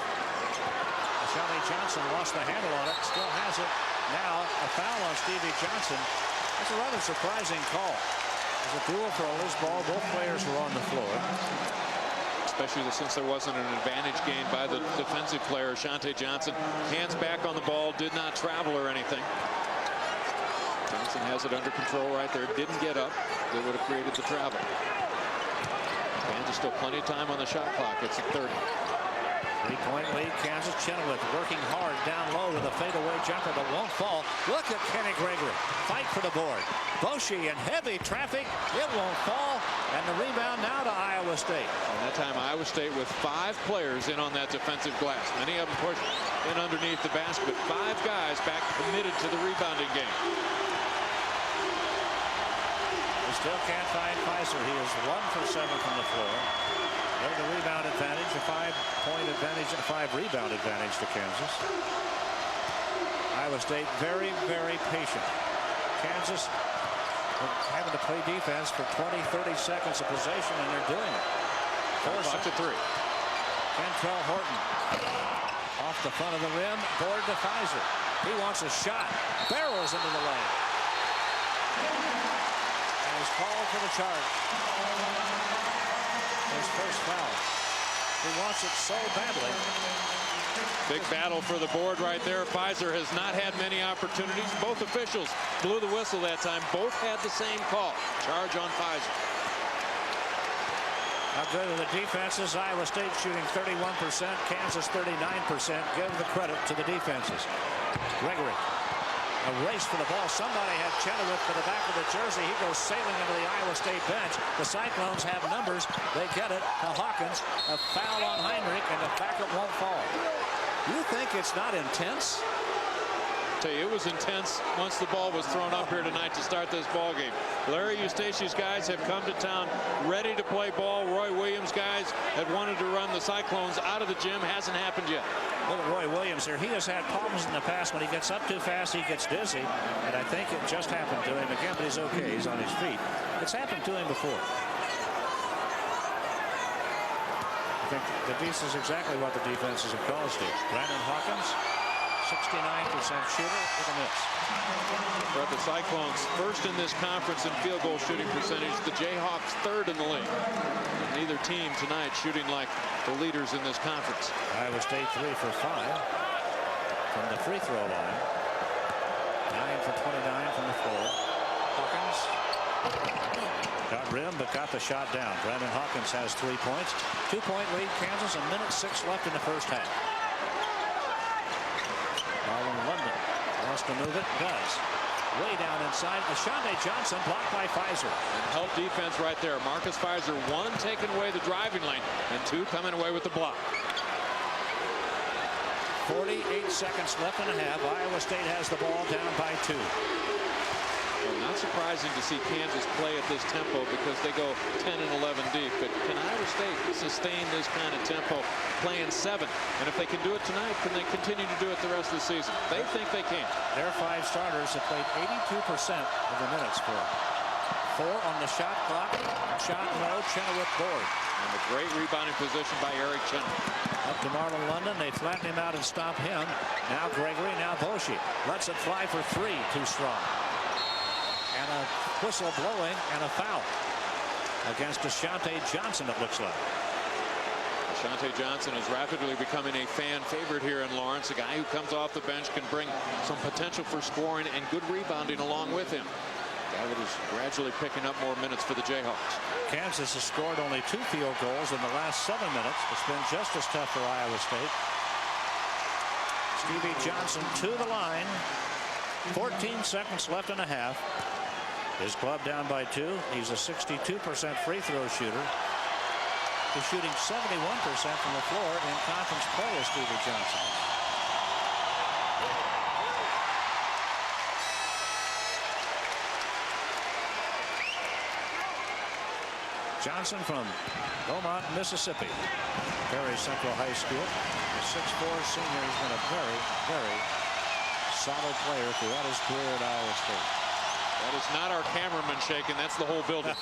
Shirley Johnson lost the handle on it, still has it. Now a foul on Stevie Johnson. That's a rather surprising call. It was a duel for a loose ball. Both players were on the floor. Especially since there wasn't an advantage gained by the defensive player, Shante Johnson. Hands back on the ball, did not travel or anything. Johnson has it under control right there. Didn't get up. They would have created the travel. Kansas still plenty of time on the shot clock. It's at 30. 3-point lead. Kansas. Chenowith working hard down low with a fadeaway jumper that won't fall. Look at Kenny Gregory. Fight for the board. Boschee in heavy traffic. It won't fall. And the rebound now to Iowa State. And that time Iowa State with 5 players in on that defensive glass. Many of them pushed in underneath the basket. 5 guys back committed to the rebounding game. They still can't find Fizer. He is 1 for 7 from the floor. There's a rebound advantage, a 5-point advantage, and a 5-rebound advantage to Kansas. Iowa State very, very patient. Kansas having to play defense for 20, 30 seconds of possession, and they're doing it. 4 to 3. Kantrail Horton off the front of the rim, board to Fizer. He wants a shot, barrels into the lane, and is called for the charge. His first foul. He wants it so badly. Big battle for the board right there. Fizer has not had many opportunities. Both officials blew the whistle that time. Both had the same call. Charge on Fizer. How good are the defenses? Iowa State shooting 31%, Kansas 39%. Give the credit to the defenses. Gregory, a race for the ball. Somebody had Chenowith to the back of the jersey. He goes sailing into the Iowa State bench. The Cyclones have numbers. They get it to Hawkins. A foul on Heinrich, and the back it won't fall. You think it's not intense? Tell you, it was intense once the ball was thrown up here tonight to start this ball game. Larry Eustachy's guys have come to town ready to play ball. Roy Williams' guys had wanted to run the Cyclones out of the gym. Hasn't happened yet. Little Roy Williams here. He has had problems in the past. When he gets up too fast, he gets dizzy. And I think it just happened to him again, but he's okay. He's on his feet. It's happened to him before. I think this is exactly what the defenses have caused it. Brandon Hawkins, 69% shooter with a miss. But the Cyclones first in this conference in field goal shooting percentage. The Jayhawks third in the league. Neither team tonight shooting like the leaders in this conference. Iowa State 3 for 5 from the free throw line. 9 for 29 from the floor. Hawkins got rim but got the shot down. Brandon Hawkins has 3 points. 2-point lead Kansas. 1:06 left in the first half. London wants to move it, does. Way down inside. Ashante Johnson blocked by Fizer. And help defense right there. Marcus Fizer, 1 taking away the driving lane and 2 coming away with the block. 48 seconds left in the half. Iowa State has the ball down by 2. Well, not surprising to see Kansas play at this tempo because they go 10 and 11 deep. But can Iowa State sustain this kind of tempo playing 7? And if they can do it tonight, can they continue to do it the rest of the season? They think they can. Their 5 starters have played 82% of the minutes for them. 4 on the shot clock. Shot no. Chenowith board. And a great rebounding position by Eric Chenowith. Up to Marlon London. They flatten him out and stop him. Now Gregory. Now Boschee. Lets it fly for 3. Too strong. And a whistle blowing and a foul against Ashante Johnson, it looks like. Ashante Johnson is rapidly becoming a fan favorite here in Lawrence. A guy who comes off the bench can bring some potential for scoring and good rebounding along with him. Guy that is gradually picking up more minutes for the Jayhawks. Kansas has scored only 2 field goals in the last 7 minutes. It's been just as tough for Iowa State. Stevie Johnson to the line. 14 seconds left in a half. His club down by 2. He's a 62% free throw shooter. He's shooting 71% from the floor in conference play as Stevie Johnson. Johnson from Beaumont, Mississippi. Perry Central High School. A 6'4" senior. He's been a very, very solid player throughout his career at Iowa State. That is not our cameraman shaking. That's the whole building.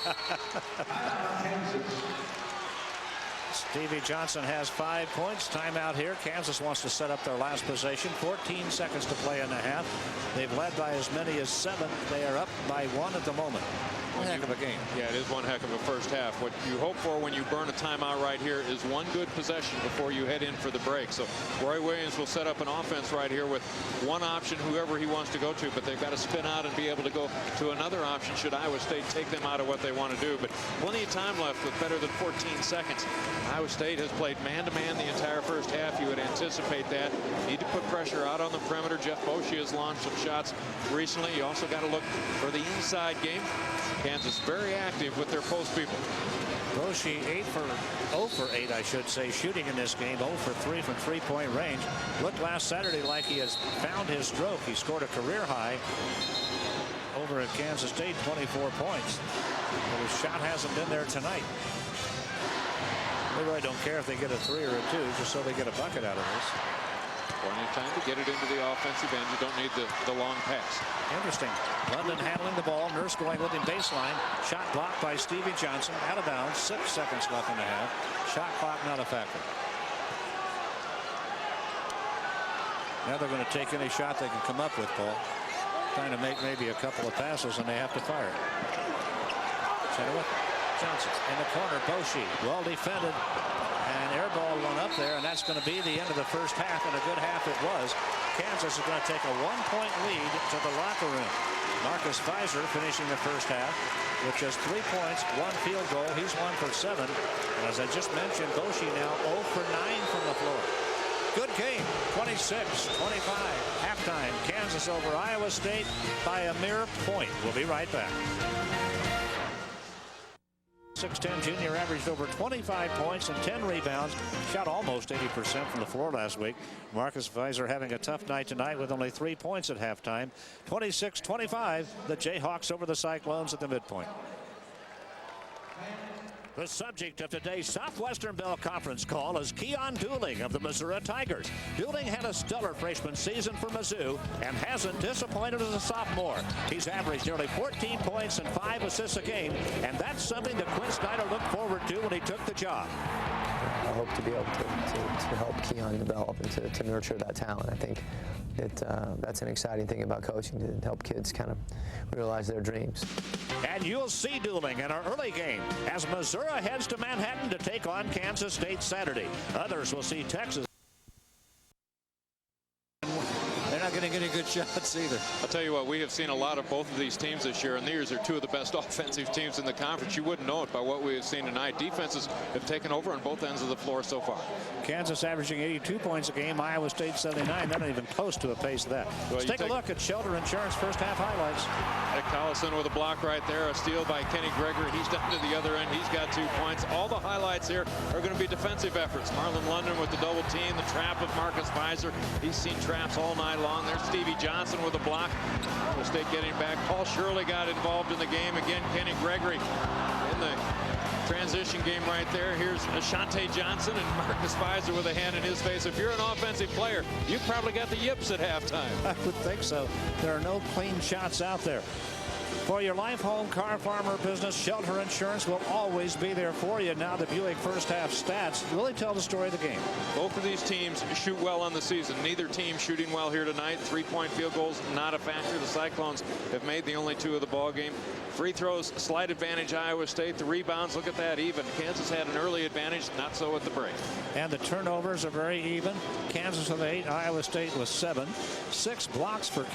Stevie Johnson has 5 points. Timeout here. Kansas wants to set up their last possession. 14 seconds to play in the half. They've led by as many as 7. They are up by 1 at the moment. One heck of a game. Yeah, it is one heck of a first half. What you hope for when you burn a timeout right here is one good possession before you head in for the break. So Roy Williams will set up an offense right here with one option, whoever he wants to go to, but they've got to spin out and be able to go to another option should Iowa State take them out of what they want to do. But plenty of time left with better than 14 seconds. Iowa State has played man-to-man the entire first half. You would anticipate that. Need to put pressure out on the perimeter. Jeff Boschee has launched some shots recently. You also got to look for the inside game. Kansas very active with their post people. Boschee 0 for 8, I should say, shooting in this game. 0 for 3 from 3-point range. Looked last Saturday like he has found his stroke. He scored a career high over at Kansas State, 24 points. But his shot hasn't been there tonight. They really don't care if they get a 3 or a 2, just so they get a bucket out of this. Plenty of time to get it into the offensive end. You don't need the long pass. Interesting. London handling the ball. Nurse going with him baseline. Shot blocked by Stevie Johnson. Out of bounds. 6 seconds left in the half. Shot clock not a factor. Now they're going to take any shot they can come up with, Paul. Trying to make maybe a couple of passes, and they have to fire. Chenowith. Johnson in the corner. Boschee well defended. And air ball one up there, and that's going to be the end of the first half, and a good half it was. Kansas is going to take a 1-point lead to the locker room. Marcus Fizer finishing the first half with just 3 points, 1 field goal. He's 1 for 7. And as I just mentioned, Boschee now 0 for 9 from the floor. Good game, 26-25. Halftime, Kansas over Iowa State by a mere point. We'll be right back. 6'10" junior averaged over 25 points and 10 rebounds. Shot almost 80% from the floor last week. Marcus Fizer having a tough night tonight with only 3 points at halftime. 26-25. The Jayhawks over the Cyclones at the midpoint. The subject of today's Southwestern Bell Conference call is Keon Dooling of the Missouri Tigers. Dooling had a stellar freshman season for Mizzou and hasn't disappointed as a sophomore. He's averaged nearly 14 points and 5 assists a game, and that's something that Quinn Snyder looked forward to when he took the job. I hope to be able to help Keon develop and to nurture that talent. I think that's an exciting thing about coaching, to help kids kind of realize their dreams. And you'll see Dooling in our early game as Missouri heads to Manhattan to take on Kansas State Saturday. Others will see Texas. They're not going to get any good shots either. I'll tell you what, we have seen a lot of both of these teams this year, and these are 2 of the best offensive teams in the conference. You wouldn't know it by what we have seen tonight. Defenses have taken over on both ends of the floor so far. Kansas averaging 82 points a game. Iowa State 79. They're not even close to a pace of that. Well, let's take a look at Shelter Insurance first half highlights. Collison with a block right there. A steal by Kenny Gregory. He's down to the other end. He's got 2 points. All the highlights here are going to be defensive efforts. Marlon London with the double team. The trap of Marcus Fizer. He's seen traps all night long. There's Stevie Johnson with a block. Iowa State getting back. Paul Shirley got involved in the game. Again, Kenny Gregory in the transition game right there. Here's Ashante Johnson and Marcus Fizer with a hand in his face. If you're an offensive player, you've probably got the yips at halftime. I would think so. There are no clean shots out there. For your life, home, car, farm, or business, Shelter Insurance will always be there for you. Now the Buick first half stats really tell the story of the game. Both of these teams shoot well on the season. Neither team shooting well here tonight. 3-point field goals, not a factor. The Cyclones have made the only 2 of the ball game. Free throws, slight advantage Iowa State. The rebounds, look at that, even. Kansas had an early advantage, not so at the break. And the turnovers are very even. Kansas with 8, Iowa State with 7. 6 blocks for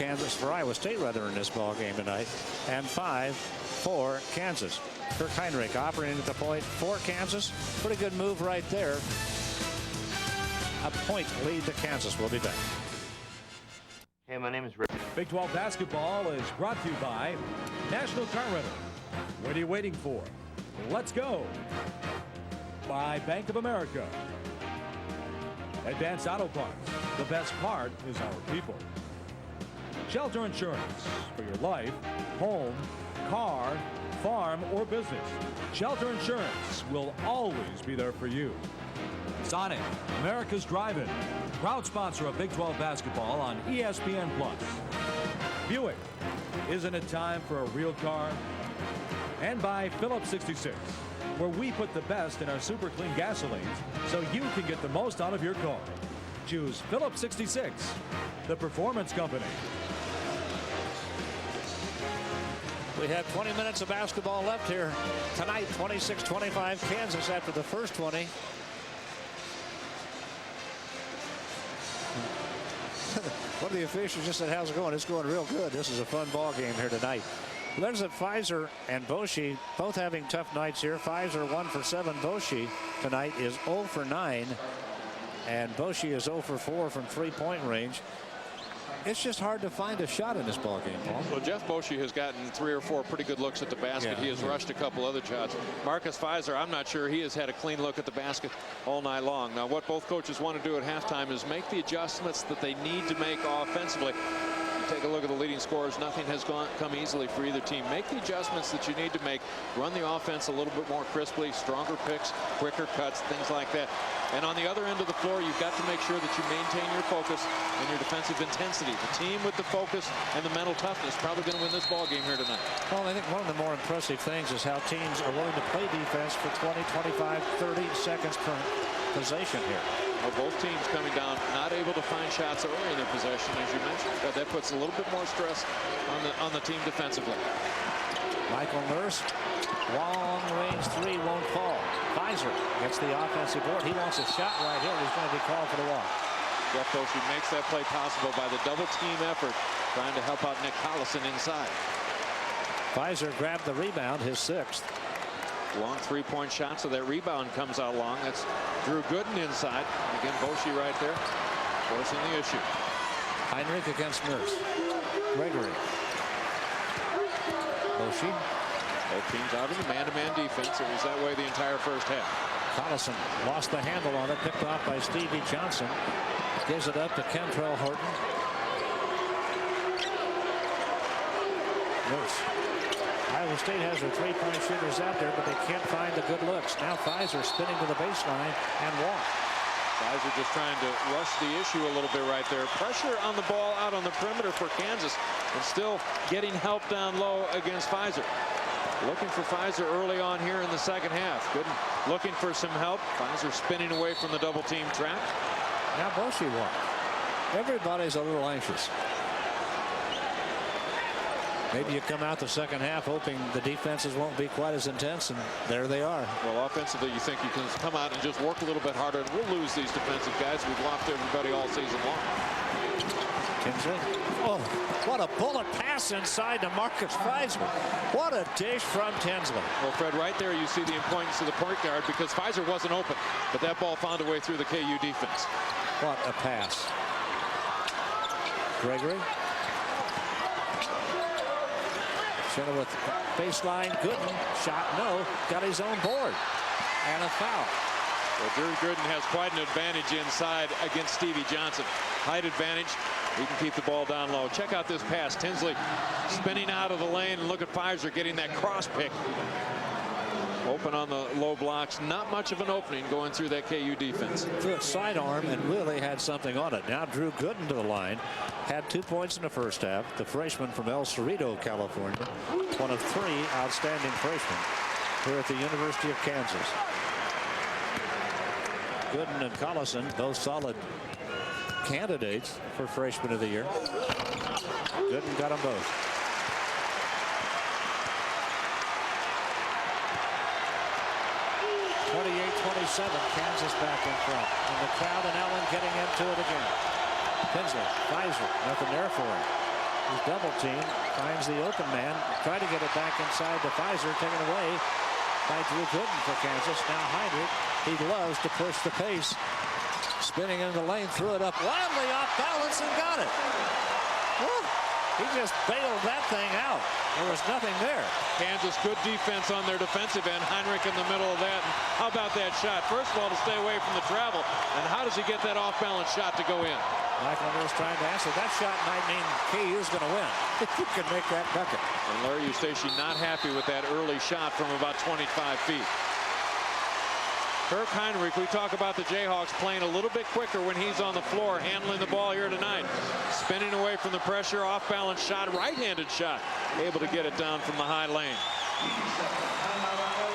Iowa State rather in this ball game tonight. And 5 for Kansas. Kirk Heinrich operating at the point for Kansas. Pretty good move right there. A point lead to Kansas. We'll be back. Hey, my name is Rick. Big 12 basketball is brought to you by National Car Rental. What are you waiting for? Let's go. By Bank of America. Advanced Auto Parts. The best part is our people. Shelter Insurance for your life, home, car, farm, or business. Shelter Insurance will always be there for you. Sonic, America's Drive-In, proud sponsor of Big 12 basketball on ESPN+. Buick, isn't it time for a real car? And by Phillips 66, where we put the best in our super clean gasolines so you can get the most out of your car. Choose Phillips 66, the performance company. We have 20 minutes of basketball left here tonight. 26-25 Kansas after the first 20. One of the officials just said, how's it going? It's going real good. This is a fun ball game here tonight. Learns that Fizer and Boschee both having tough nights here. Fizer 1 for 7. Boschee tonight is 0 for 9. And Boschee is 0 for 4 from 3-point range. It's just hard to find a shot in this ball game, Paul. Well, Jeff Boschee has gotten 3 or 4 pretty good looks at the basket. He has rushed a couple other shots. Marcus Fizer, I'm not sure he has had a clean look at the basket all night long. Now, what both coaches want to do at halftime is make the adjustments that they need to make offensively. Take a look at the leading scorers. Nothing has come easily for either team. Make the adjustments that you need to make. Run the offense a little bit more crisply, stronger picks, quicker cuts, things like that. And on the other end of the floor, you've got to make sure that you maintain your focus and your defensive intensity. The team with the focus and the mental toughness probably going to win this ball game here tonight. Well, I think one of the more impressive things is how teams are willing to play defense for 20, 25, 30 seconds per possession here. Well, both teams coming down, not able to find shots early in their possession, as you mentioned. That puts a little bit more stress on the team defensively. Michael Nurse, long range three won't fall. Fizer gets the offensive board. He wants a shot right here. He's going to be called for the walk. Jeff Boschee makes that play possible by the double team effort, trying to help out Nick Collison inside. Fizer grabbed the rebound, his sixth. Long three-point shot, so that rebound comes out long. That's Drew Gooden inside. Again, Boschee right there, forcing the issue. Heinrich against Nurse. Gregory. Boschee. Both teams out of the man-to-man defense. It was that way the entire first half. Collison lost the handle on it, picked off by Stevie Johnson. Gives it up to Kantrail Horton. Nurse. Iowa State has their three-point shooters out there, but they can't find the good looks. Now Fizer spinning to the baseline and walk. Fizer just trying to rush the issue a little bit right there. Pressure on the ball out on the perimeter for Kansas, and still getting help down low against Fizer. Looking for Fizer early on here in the second half. Good. Looking for some help. Fizer spinning away from the double team trap. Now Boschee walked. Everybody's a little anxious. Maybe you come out the second half hoping the defenses won't be quite as intense, and there they are. Well, offensively, you think you can come out and just work a little bit harder, and we'll lose these defensive guys. We've lost everybody all season long. Tinsley. Oh, what a bullet pass inside to Marcus Fizer. What a dish from Tinsley. Well, Fred, right there you see the importance of the point guard, because Fizer wasn't open, but that ball found a way through the KU defense. What a pass. Gregory. Chenowith baseline. Gooden. Shot no. Got his own board. And a foul. Well, Drew Gooden has quite an advantage inside against Stevie Johnson. Height advantage. He can keep the ball down low. Check out this pass. Tinsley spinning out of the lane, and look at Fizer getting that cross pick. Open on the low blocks. Not much of an opening going through that KU defense. Threw a sidearm and really had something on it. Now Drew Gooden to the line. Had 2 points in the first half. The freshman from El Cerrito, California. One of 3 outstanding freshmen here at the University of Kansas. Gooden and Collison, both solid candidates for freshman of the year. Gooden got them both. 28-27, Kansas back in front. And the crowd and Allen getting into it again. Tinsley, Fizer, nothing there for him. He's double teamed, finds the open man, try to get it back inside to Fizer, taken away by Drew Gooden for Kansas. Now Heinrich, he loves to push the pace. Spinning into the lane, threw it up wildly off balance and got it. Woo. He just bailed that thing out. There was nothing there. Kansas, good defense on their defensive end. Heinrich in the middle of that. And how about that shot? First of all, to stay away from the travel. And how does he get that off-balance shot to go in? Michael Nurse trying to answer. That shot might mean KU's going to win. If you can make that bucket. And Larry Eustachy not happy with that early shot from about 25 feet. Kirk Heinrich, we talk about the Jayhawks playing a little bit quicker when he's on the floor, handling the ball here tonight. Spinning away from the pressure, off-balance shot, right-handed shot. Able to get it down from the high lane.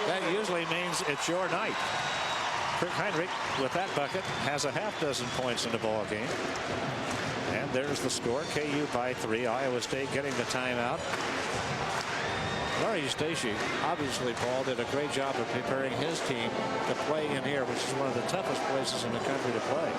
That usually means it's your night. Kirk Heinrich, with that bucket, has a half dozen points in the ball game. And there's the score. KU by 3. Iowa State getting the timeout. Larry Eustachy, obviously, Paul, did a great job of preparing his team to play in here, which is one of the toughest places in the country to play.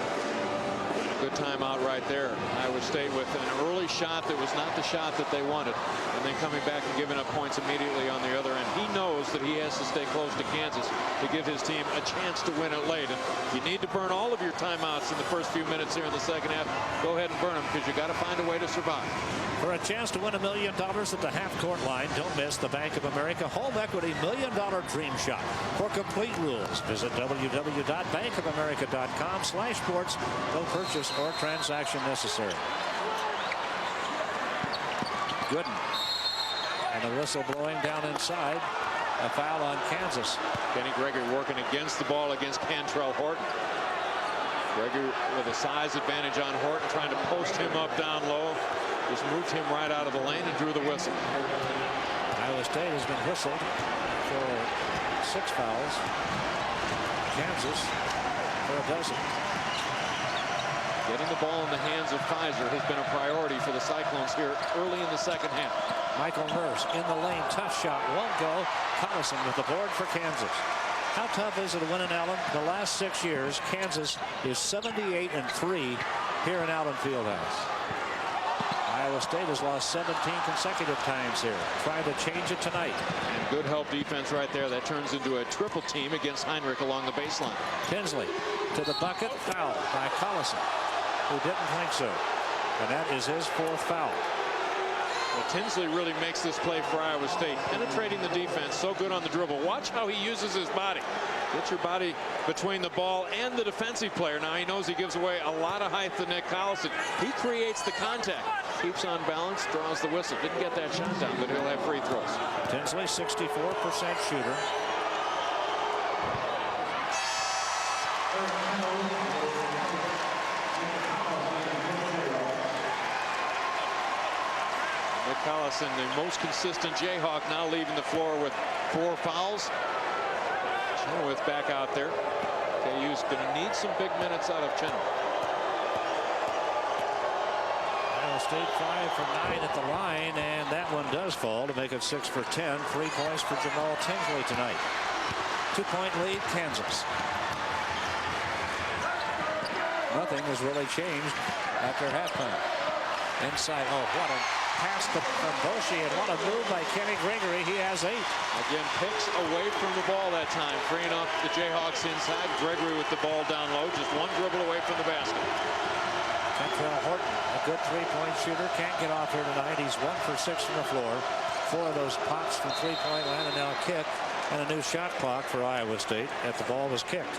Good timeout right there. Iowa State with an early shot that was not the shot that they wanted, and then coming back and giving up points immediately on the other end. He knows that he has to stay close to Kansas to give his team a chance to win it late. And you need to burn all of your timeouts in the first few minutes here in the second half. Go ahead and burn them, because you got to find a way to survive. For a chance to win $1 million at the half-court line, don't miss the Bank of America Home Equity $1 Million Dream Shot. For complete rules, visit www.bankofamerica.com/sports. No purchase or transaction necessary. And the whistle blowing down inside. A foul on Kansas. Kenny Gregory working against the ball against Kantrail Horton. Gregory with a size advantage on Horton, trying to post him up down low. Just moved him right out of the lane and drew the whistle. Iowa State has been whistled for 6 fouls. Kansas for a dozen. Getting the ball in the hands of Fizer has been a priority for the Cyclones here early in the second half. Michael Nurse in the lane, tough shot, won't go. Collison with the board for Kansas. How tough is it to win in Allen? The last 6 years, Kansas is 78-3 here in Allen Fieldhouse. Iowa State has lost 17 consecutive times here. Trying to change it tonight. And good help defense right there. That turns into a triple team against Heinrich along the baseline. Tinsley to the bucket, foul by Collison, who didn't think so. And that is his 4th foul. Well, Tinsley really makes this play for Iowa State, penetrating the defense, so good on the dribble. Watch how he uses his body. Get your body between the ball and the defensive player. Now he knows he gives away a lot of height to Nick Collison. He creates the contact, keeps on balance, draws the whistle. Didn't get that shot down, but he'll have free throws. Tinsley, 64% shooter. Collison, the most consistent Jayhawk, now leaving the floor with 4 fouls. Chenowith back out there. KU's going to need some big minutes out of Chenowith. Iowa State 5 for 9 at the line, and that one does fall to make it 6 for 10. 3 points for Jamaal Tinsley tonight. 2-point lead, Kansas. Nothing has really changed after halftime. Inside, oh, what a pass from Boschee, and what a move by Kenny Gregory. He has 8. Again, picks away from the ball that time, freeing up the Jayhawks inside. Gregory with the ball down low, just 1 dribble away from the basket. Kantrail Horton, a good 3-point shooter, can't get off here tonight. He's 1 for 6 from the floor. 4 of those pops from 3-point line, and now a kick, and a new shot clock for Iowa State if the ball was kicked.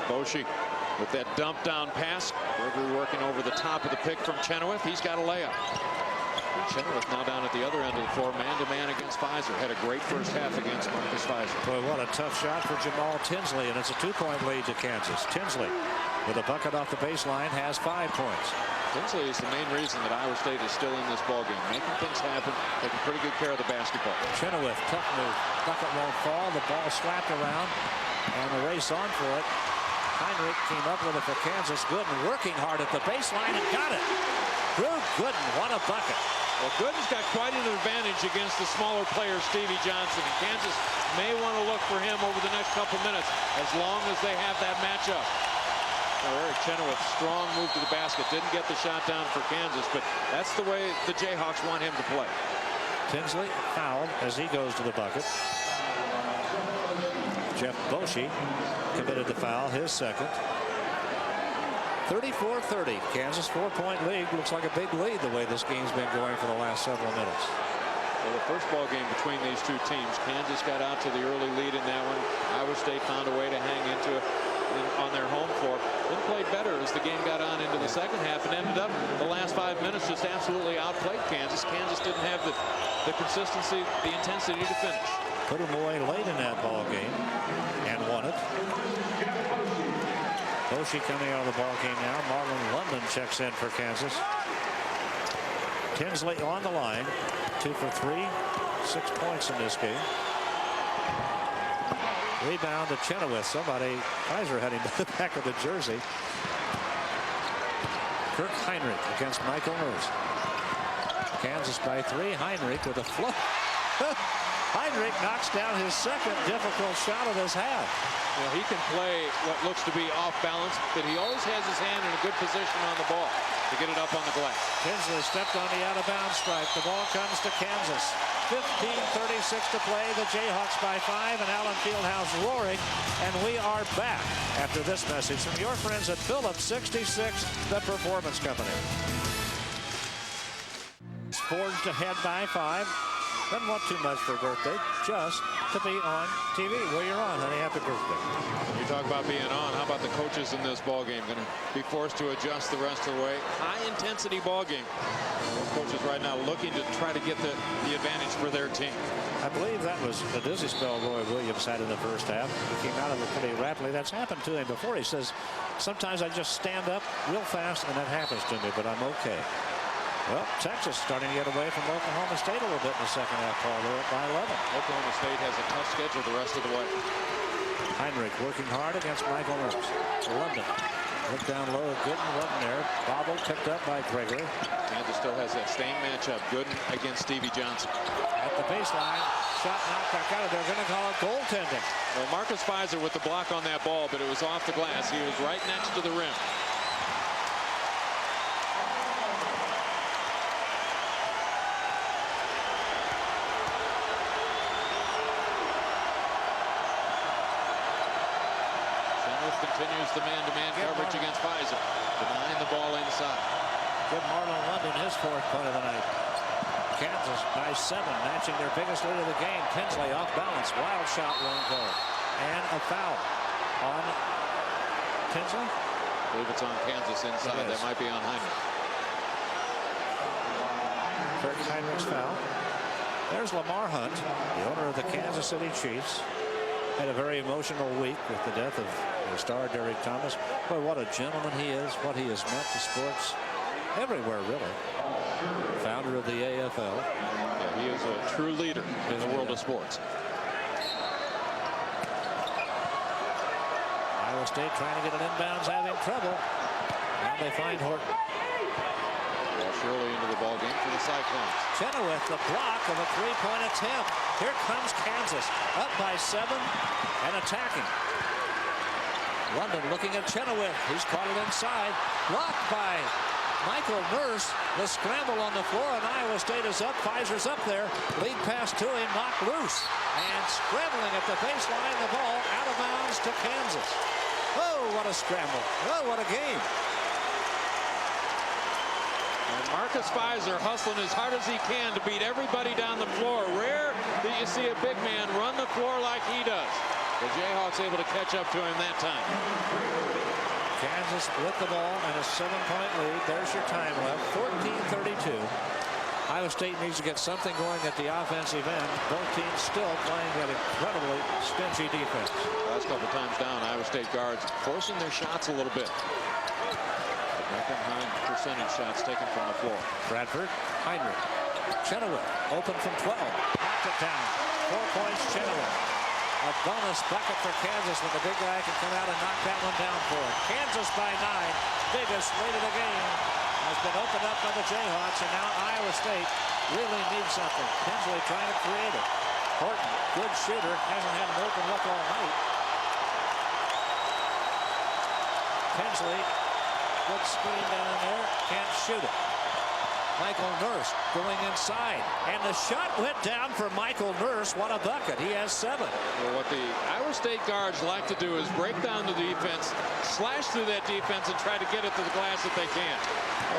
Boschee with that dump down pass. Gregory working over the top of the pick from Chenowith. He's got a layup. And Chenowith now down at the other end of the floor, man-to-man against Fizer. Had a great first half against Marcus Fizer. Boy, what a tough shot for Jamaal Tinsley, and it's a 2-point lead to Kansas. Tinsley with a bucket off the baseline has 5 points. Tinsley is the main reason that Iowa State is still in this ballgame, making things happen, taking pretty good care of the basketball. Chenowith, tough move. Bucket won't fall. The ball slapped around, and the race on for it. Heinrich came up with it for Kansas. Gooden working hard at the baseline and got it. Gooden, what a bucket. Well, Gooden's got quite an advantage against the smaller player, Stevie Johnson. And Kansas may want to look for him over the next couple minutes as long as they have that matchup. Eric Chenowith, strong move to the basket. Didn't get the shot down for Kansas, but that's the way the Jayhawks want him to play. Tinsley fouled as he goes to the bucket. Boschee committed the foul, his second. 34-30. Kansas 4-point lead. Looks like a big lead the way this game's been going for the last several minutes. Well, the first ball game between these two teams, Kansas got out to the early lead in that one. Iowa State found a way to hang into it on their home floor. Then played better as the game got on into the second half and ended up the last 5 minutes just absolutely outplayed Kansas. Kansas didn't have the consistency, the intensity to finish. Put him away late in that ball game and won it. Boschee coming out of the ball game now. Marlon London checks in for Kansas. Tinsley on the line. 2 for 3. 6 points in this game. Rebound to Chenowith. Somebody, Fizer had him to the back of the jersey. Kirk Heinrich against Michael Nurse. Kansas by 3. Heinrich with a float. Heinrich knocks down his second difficult shot of his half. Well, he can play what looks to be off balance, but he always has his hand in a good position on the ball to get it up on the glass. Tinsley stepped on the out-of-bounds stripe. The ball comes to Kansas. 15:36 to play. The Jayhawks by 5, and Allen Fieldhouse roaring. And we are back after this message from your friends at Phillips 66, the Performance Company. Forged ahead by 5. Doesn't want too much for a birthday, just to be on TV. Where you're on, honey, happy birthday. You talk about being on. How about the coaches in this ball game? Going to be forced to adjust the rest of the way. High intensity ball game. Those coaches right now looking to try to get the advantage for their team. I believe that was the dizzy spell Roy Williams had in the first half. He came out of it pretty rapidly. That's happened to him before. He says, sometimes I just stand up real fast and that happens to me, but I'm okay. Well, Texas starting to get away from Oklahoma State a little bit in the second half, Paul. They're up by 11. Oklahoma State has a tough schedule the rest of the way. Heinrich working hard against Michael Nurse. London. Look down low. Gooden wasn't there. Bobble picked up by Gregory. Kansas still has that same matchup. Gooden against Stevie Johnson. At the baseline. Shot knocked back out of there. Going to call it goaltending. Well, Marcus Fizer with the block on that ball, but it was off the glass. He was right next to the rim. Continues the man-to-man coverage against Fizer. Denying the ball inside. Give Marlon London his fourth point of the night. Kansas by 7, matching their biggest lead of the game. Tinsley off balance. Wild shot won't go. And a foul on Tinsley. I believe it's on Kansas inside. That might be on Heinrich. Kirk Heinrich's foul. There's Lamar Hunt, the owner of the Kansas City Chiefs. Had a very emotional week with the death of the star Derek Thomas. Boy, what a gentleman he is, what he has meant to sports everywhere, really. Founder of the AFL. Yeah, he is a true leader in the world of sports. Iowa State trying to get an inbounds, having trouble. Now they find Horton. Well, Shirley into the ball game for the Cyclones. Chenowith, the block of a three-point attempt. Here comes Kansas, up by 7 and attacking. London looking at Chenowith. He's caught it inside. Blocked by Michael Nurse. The scramble on the floor, and Iowa State is up. Fizer's up there. Lead pass to him, knocked loose. And scrambling at the baseline, the ball out of bounds to Kansas. Oh, what a scramble. Oh, what a game. And Marcus Fizer hustling as hard as he can to beat everybody down the floor. Rare that you see a big man run the floor like he does. The Jayhawks able to catch up to him that time. Kansas with the ball and a 7-point lead. There's your time left. 14-32. Iowa State needs to get something going at the offensive end. Both teams still playing that incredibly stingy defense. Last couple times down, Iowa State guards forcing their shots a little bit. Record high percentage shots taken from the floor. Bradford, Heinrich, Chenowith, open from 12. Knocked it down. 4 points, Chenowith. A bonus bucket for Kansas when the big guy can come out and knock that one down for it. Kansas by 9. Biggest lead of the game has been opened up by the Jayhawks, and now Iowa State really needs something. Tinsley trying to create it. Horton, good shooter, hasn't had an open look all night. Tinsley, good screen down there, can't shoot it. Michael Nurse going inside, and the shot went down for Michael Nurse. What a bucket. He has 7. Well, what the Iowa State guards like to do is break down the defense, slash through that defense, and try to get it to the glass if they can.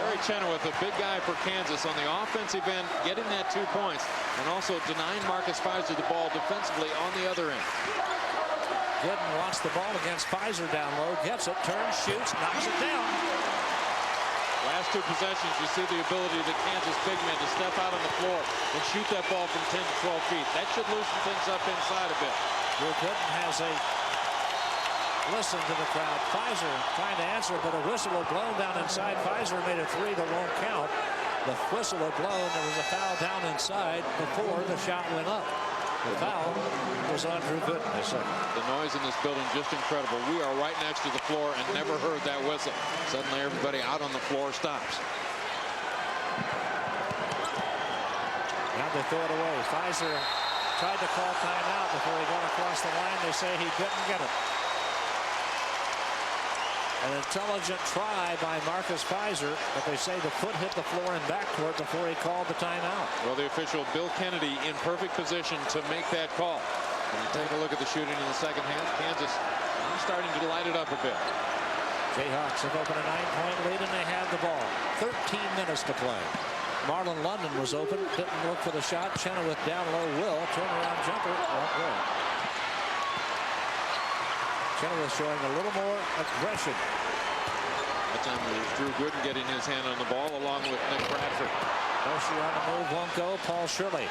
Larry Chenowith, a big guy for Kansas on the offensive end, getting that 2 points, and also denying Marcus Fizer the ball defensively on the other end. Gooden wants the ball against Fizer down low, gets it, turns, shoots, knocks it down. Last 2 possessions, you see the ability of the Kansas big men to step out on the floor and shoot that ball from 10 to 12 feet. That should loosen things up inside a bit. Gooden has a listen to the crowd. Fizer trying to answer, but a whistle had blown down inside. Fizer made a 3 that won't count. The whistle had blown. There was a foul down inside before the shot went up. The foul was on Drew Gooden. The noise in this building just incredible. We are right next to the floor and never heard that whistle. Suddenly everybody out on the floor stops. Now they throw it away. Fizer tried to call timeout before he got across the line. They say he couldn't get it. An intelligent try by Marcus Fizer, but they say the foot hit the floor and backcourt before he called the timeout. Well, the official, Bill Kennedy, in perfect position to make that call. When you take a look at the shooting in the second half, Kansas starting to light it up a bit. Jayhawks have opened a 9-point lead, and they have the ball. 13 minutes to play. Marlon London was open, didn't look for the shot. Chenowith down low, will turnaround jumper, won't go. Chenowith showing a little more aggression. That time it was Drew Gooden getting his hand on the ball along with Nick Bradford. Boschee on the move, won't go. Paul Shirley.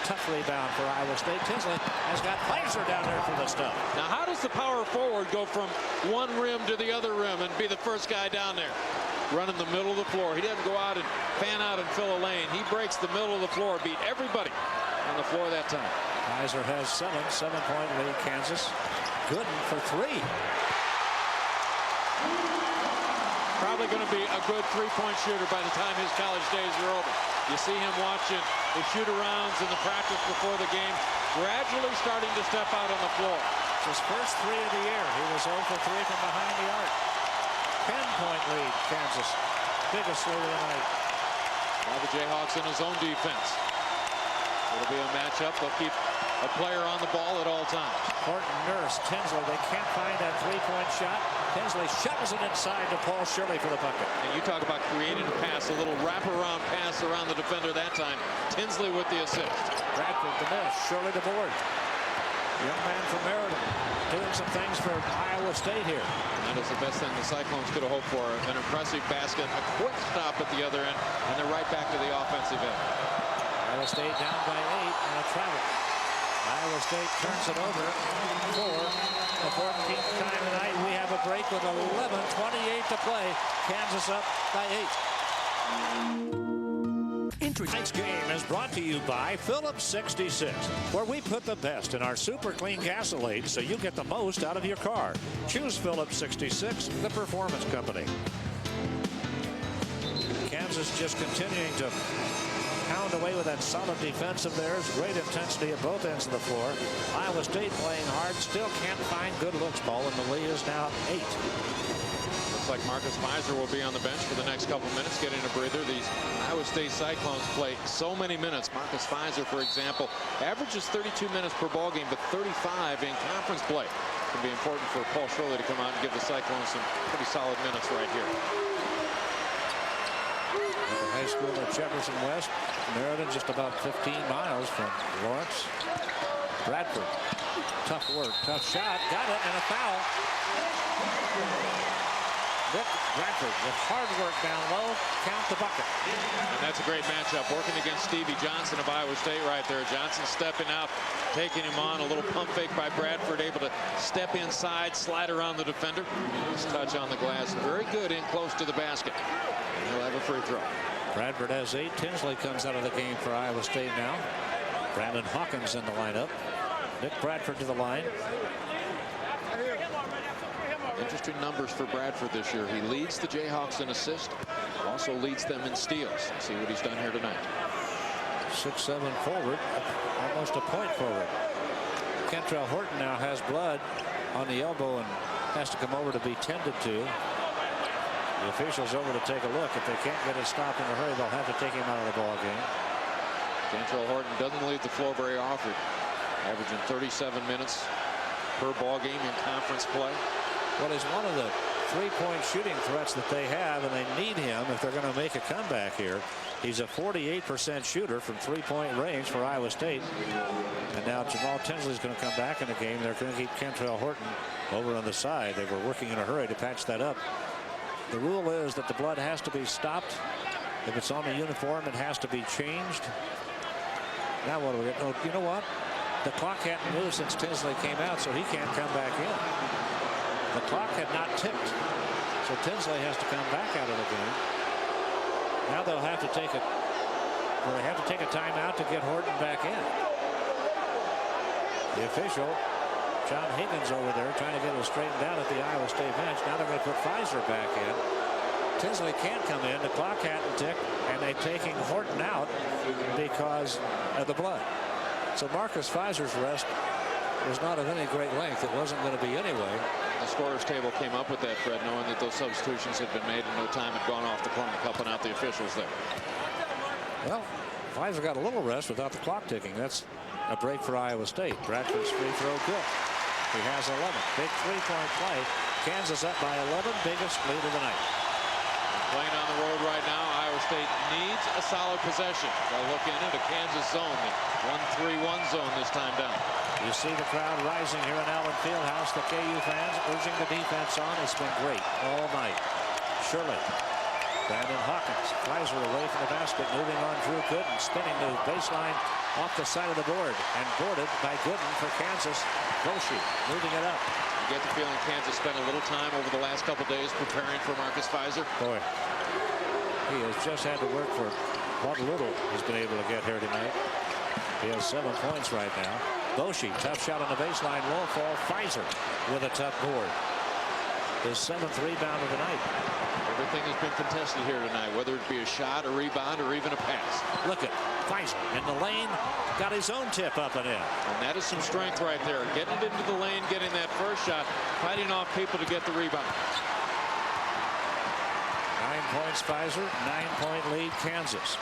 Tough rebound for Iowa State. Tinsley has got Fizer down there for the stuff. Now, how does the power forward go from one rim to the other rim and be the first guy down there? Running the middle of the floor. He doesn't go out and fan out and fill a lane. He breaks the middle of the floor, beat everybody on the floor that time. Fizer has 7-point lead, Kansas. Gooden for 3. Probably going to be a good three-point shooter by the time his college days are over. You see him watching the shoot-arounds in the practice before the game, gradually starting to step out on the floor. It's his first 3 of the year. He was 0 for 3 from behind the arc. 10-point lead, Kansas. Biggest lead of the night. Now the Jayhawks in his own defense. It'll be a matchup. They'll keep a player on the ball at all times. Horton, Nurse, Tinsley. They can't find that 3-point shot. Tinsley shovels it inside to Paul Shirley for the bucket. And you talk about creating a pass, a little wraparound pass around the defender that time. Tinsley with the assist. Bradford the miss. Shirley the board. Young man from Meriden doing some things for Iowa State here. That is the best thing the Cyclones could have hoped for. An impressive basket, a quick stop at the other end, and they're right back to the offensive end. Iowa State down by 8 and a travel. Iowa State turns it over for the 14th time tonight. We have a break with 11:28 to play. Kansas up by 8. Tonight's game is brought to you by Phillips 66, where we put the best in our super clean gasoline so you get the most out of your car. Choose Phillips 66, the performance company. Kansas just continuing to pound away with that solid defense of theirs. Great intensity at both ends of the floor. Iowa State playing hard, still can't find good looks, ball, and the lead is now 8. Looks like Marcus Fizer will be on the bench for the next couple minutes, getting a breather. These Iowa State Cyclones play so many minutes. Marcus Fizer, for example, averages 32 minutes per ball game, but 35 in conference play. It's going to be important for Paul Shirley to come out and give the Cyclones some pretty solid minutes right here. At the high school at Jefferson West, Meriden just about 15 miles from Lawrence. Bradford, tough work, tough shot, got it, and a foul. Bradford with hard work down low, count the bucket. And that's a great matchup, working against Stevie Johnson of Iowa State right there. Johnson stepping out, taking him on. A little pump fake by Bradford, able to step inside, slide around the defender. His touch on the glass, very good in close to the basket. And he'll have a free throw. Bradford has 8. Tinsley comes out of the game for Iowa State now. Brandon Hawkins in the lineup. Nick Bradford to the line. Interesting numbers for Bradford this year. He leads the Jayhawks in assists, also leads them in steals. See what he's done here tonight. 6'7" forward, almost a point forward. Kantrail Horton now has blood on the elbow and has to come over to be tended to. The officials over to take a look. If they can't get it stopped in a hurry, they'll have to take him out of the ball game. Kantrail Horton doesn't leave the floor very often, averaging 37 minutes per ball game in conference play. Well, he's one of the three-point shooting threats that they have, and they need him if they're going to make a comeback here. He's a 48% shooter from three-point range for Iowa State. And now Jamaal Tinsley's going to come back in the game. They're going to keep Kantrail Horton over on the side. They were working in a hurry to patch that up. The rule is that the blood has to be stopped. If it's on the uniform, it has to be changed. Now what do we get? Oh, you know what? The clock hadn't moved since Tinsley came out, so he can't come back in. The clock had not ticked, so Tinsley has to come back out of the game. Now they'll have to take a timeout to get Horton back in. The official, John Higgins, over there trying to get it straightened out at the Iowa State bench. Now they're going to put Fizer back in. Tinsley can't come in. The clock hadn't ticked, and they're taking Horton out because of the blood. So Marcus Fizer's rest was not of any great length. It wasn't going to be anyway. The scorer's table came up with that, Fred, knowing that those substitutions had been made and no time had gone off the clock, helping out the officials there. Well, Fizer got a little rest without the clock ticking. That's a break for Iowa State. Bradford's free throw good. He has 11. Big three-point play. Kansas up by 11. Biggest lead of the night. Playing on the road right now, Iowa State needs a solid possession. They'll look in into Kansas zone, the 1-3-1 zone this time down. You see the crowd rising here in Allen Fieldhouse. The KU fans urging the defense on. It's been great all night. Shirley. Brandon Hawkins. Fizer away from the basket. Moving on through Gooden. Spinning move. Baseline off the side of the board. And boarded by Gooden for Kansas. Boschee moving it up. You get the feeling Kansas spent a little time over the last couple days preparing for Marcus Fizer. Boy, he has just had to work for what little he's been able to get here tonight. He has 7 points right now. Boschee, tough shot on the baseline, low fall. Fizer with a tough board. His 7th rebound of the night. Everything has been contested here tonight, whether it be a shot, a rebound, or even a pass. Look at Fizer in the lane, got his own tip up and in. And that is some strength right there. Getting it into the lane, getting that first shot, fighting off people to get the rebound. 9 points Fizer, 9-point lead Kansas.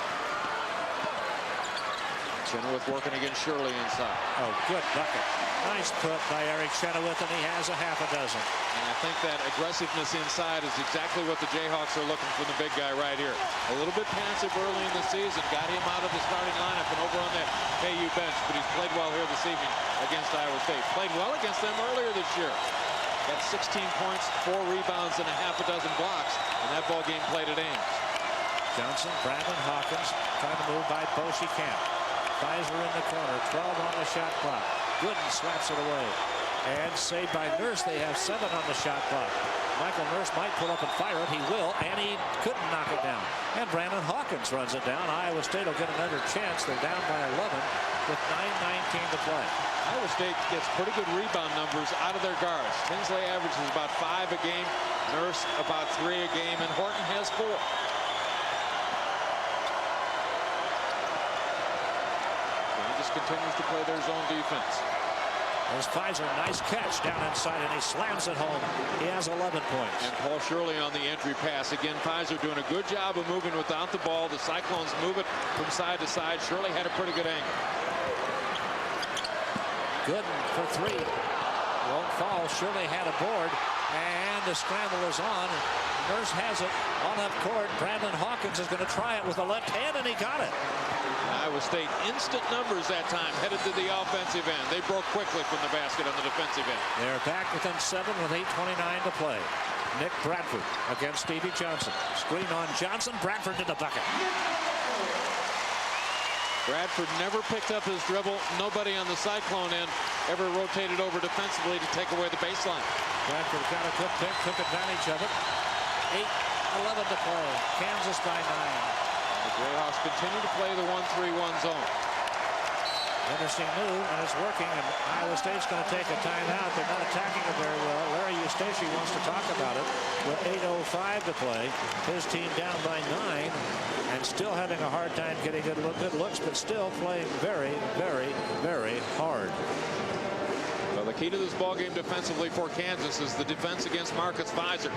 Chenowith working against Shirley inside. Oh, good bucket. Nice put by Eric Chenowith, and he has a half a dozen. And I think that aggressiveness inside is exactly what the Jayhawks are looking for the big guy right here. A little bit passive early in the season. Got him out of the starting lineup and over on that KU bench, but he's played well here this evening against Iowa State. Played well against them earlier this year. Got 16 points, 4 rebounds, and a half a dozen blocks. And that ball game played at Ames. Johnson, Brandon Hawkins trying to move by Boschee camp. Fizer in the corner, 12 on the shot clock. Gooden slaps it away. And saved by Nurse. They have 7 on the shot clock. Michael Nurse might pull up and fire it. He will, and he couldn't knock it down. And Brandon Hawkins runs it down. Iowa State will get another chance. They're down by 11 with 9:19 to play. Iowa State gets pretty good rebound numbers out of their guards. Tinsley averages about 5 a game. Nurse about 3 a game, and Horton has 4. Continues to play their zone defense. There's Fizer, nice catch down inside, and he slams it home. He has 11 points. And Paul Shirley on the entry pass. Again, Fizer doing a good job of moving without the ball. The Cyclones move it from side to side. Shirley had a pretty good angle. Gooden for 3. Won't fall. Shirley had a board, and the scramble is on. Nurse has it on up court. Brandon Hawkins is going to try it with the left hand, and he got it. Iowa State instant numbers that time, headed to the offensive end. They broke quickly from the basket on the defensive end. They're back within 7 with 8:29 to play. Nick Bradford against Stevie Johnson. Screen on Johnson. Bradford to the bucket. Bradford never picked up his dribble. Nobody on the Cyclone end ever rotated over defensively to take away the baseline. Bradford got a good pick, took advantage of it. 8:11 to play. Kansas by 9. The Jayhawks continue to play the 1-3-1 zone. Interesting move, and it's working, and Iowa State's going to take a timeout. They're not attacking it very well. Larry Eustachy wants to talk about it with 8:05 to play. His team down by 9 and still having a hard time getting good looks, but still playing very, very, very hard. Well, the key to this ballgame defensively for Kansas is the defense against Marcus Fizer.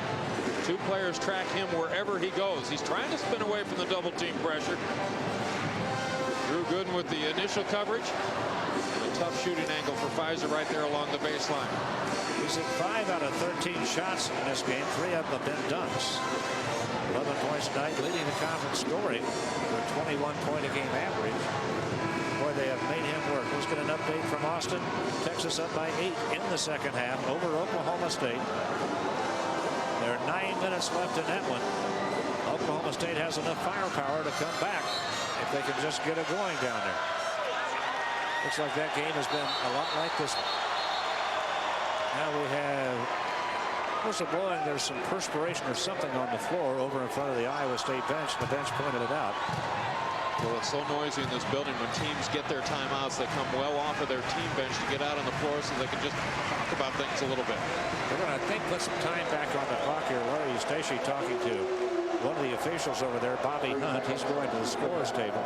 2 players track him wherever he goes. He's trying to spin away from the double team pressure. Drew Gooden with the initial coverage. And a tough shooting angle for Fizer right there along the baseline. He's at 5 out of 13 shots in this game. 3 of them have been dunks. 11 points tonight, leading the conference scoring with 21-point-a-game average. Boy, they have made him work. Let's get an update from Austin. Texas up by 8 in the second half over Oklahoma State. There are 9 minutes left in that one. Oklahoma State has enough firepower to come back if they can just get it going down there. Looks like that game has been a lot like this one. Now we have, what's the blowing? There's some perspiration or something on the floor over in front of the Iowa State bench. The bench pointed it out. Well, it's so noisy in this building. When teams get their timeouts, they come well off of their team bench to get out on the floor so they can just talk about things a little bit. We're going to, I think, put some time back on the clock here. Larry Eustachy talking to one of the officials over there, Bobby Hunt. He's going to the scorer's table.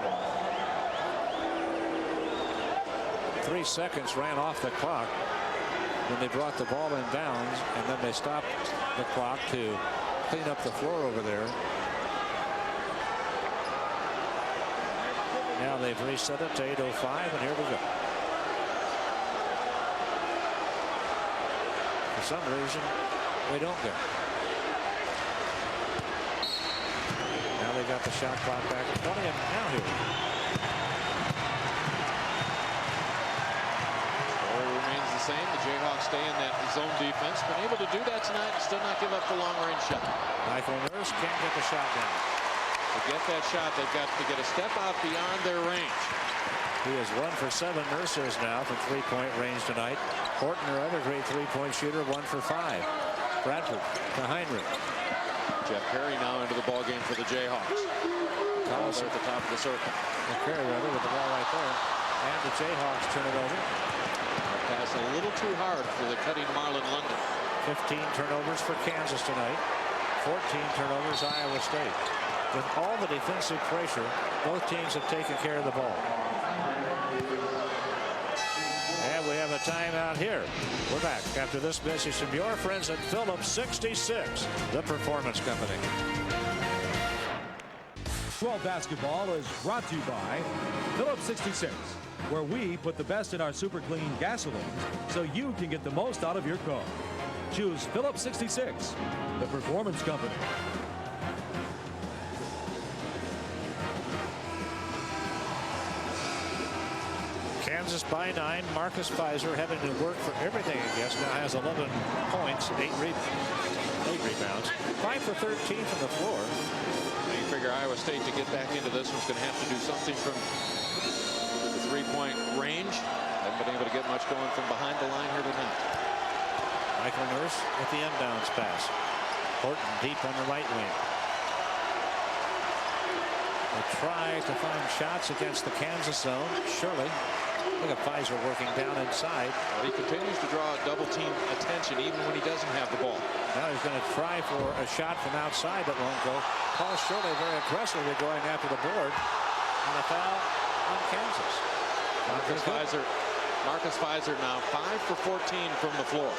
3 seconds ran off the clock when they brought the ball in bounds, and then they stopped the clock to clean up the floor over there. Now they've reset it to 8:05, and here we go. For some reason, we don't go. they got the shot clock back at 20, and now here. Score remains the same. The Jayhawks stay in that zone defense. Been able to do that tonight and still not give up the long-range shot. Michael Nurse can't get the shot down. To get that shot, they've got to get a step out beyond their range. He is 1 for 7 Mercers now from three-point range tonight. Horton, their other great three-point shooter, 1 for 5. Bradford to Heinrich. Jeff Perry now into the ball game for the Jayhawks. Collison at the top of the circle. Perry with the ball right there. And the Jayhawks turn it over. Pass a little too hard for the cutting Marlon London. 15 turnovers for Kansas tonight. 14 turnovers Iowa State. With all the defensive pressure, both teams have taken care of the ball. And we have a timeout here. We're back after this message from your friends at Phillips 66, the Performance Company. 12 basketball is brought to you by Phillips 66, where we put the best in our super clean gasoline so you can get the most out of your car. Choose Phillips 66, the Performance Company. Kansas by 9. Marcus Fizer, having to work for everything, I guess, now has 11 points, 8 rebounds. 5 for 13 from the floor. Now you figure Iowa State, to get back into this one's going to have to do something from the three-point range. Haven't been able to get much going from behind the line here tonight. Michael Nurse with the inbounds pass. Horton deep on the right wing. They try to find shots against the Kansas zone. Shirley. Look at Fizer working down inside. Well, he continues to draw double team attention even when he doesn't have the ball. Now he's going to try for a shot from outside that won't go. Paul Shirley very aggressively going after the board. And a foul on Kansas. Marcus Fizer now 5 for 14 from the floor.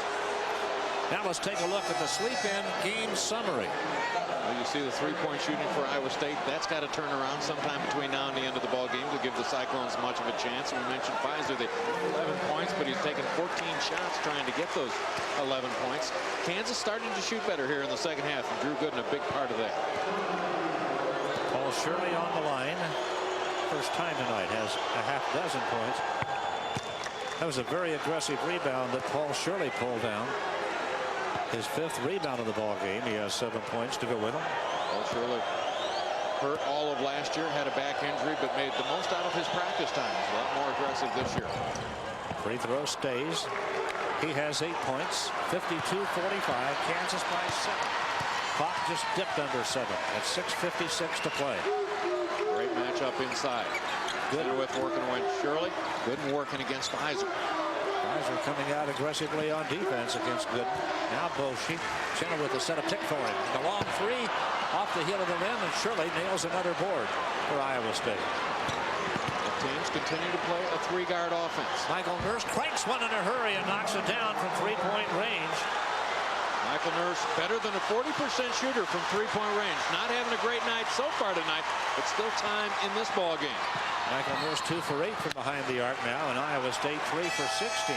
Now let's take a look at the sleep-in game summary. Well, you see the three-point shooting for Iowa State. That's got to turn around sometime between now and the end of the ball game to give the Cyclones much of a chance. We mentioned Fizer, the 11 points, but he's taken 14 shots trying to get those 11 points. Kansas starting to shoot better here in the second half, and Drew Gooden a big part of that. Paul Shirley on the line. First time tonight, has a half dozen points. That was a very aggressive rebound that Paul Shirley pulled down. His 5th rebound of the ball game. He has 7 points to go with him. Paul Shirley hurt all of last year, had a back injury, but made the most out of his practice time. He's a lot more aggressive this year. Free throw stays. He has 8 points. 52-45. Kansas by 7. Clock just dipped under 7 at 6:56 to play. Great matchup inside. Chenowith working away Shirley. Gooden working against Fizer. Fizer coming out aggressively on defense against Gooden. Now Boschee. Chenowith a set a tick for him. The long three off the heel of the rim, and Shirley nails another board for Iowa State. The teams continue to play a three-guard offense. Michael Nurse cranks one in a hurry and knocks it down from three-point range. Michael Nurse better than a 40% shooter from three-point range. Not having a great night so far tonight, but still time in this ball game. Michael Nurse 2 for 8 from behind the arc now, and Iowa State 3 for 16.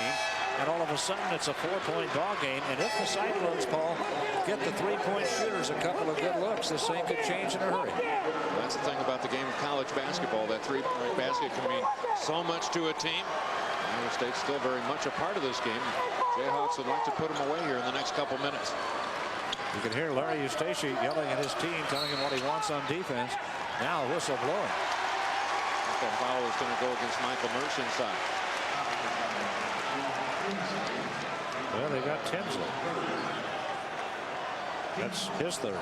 And all of a sudden, it's a 4-point ball game. And if the Cyclones, Paul, get the three-point shooters a couple of good looks, this thing could change in a hurry. That's the thing about the game of college basketball. That three-point basket can mean so much to a team. Iowa State's still very much a part of this game. Jayhawks would like to put them away here in the next couple minutes. You can hear Larry Eustachy yelling at his team, telling him what he wants on defense. Now a whistle blowing. That foul is going to go against Michael Nurse inside. Well, they got Tinsley. That's his 3rd.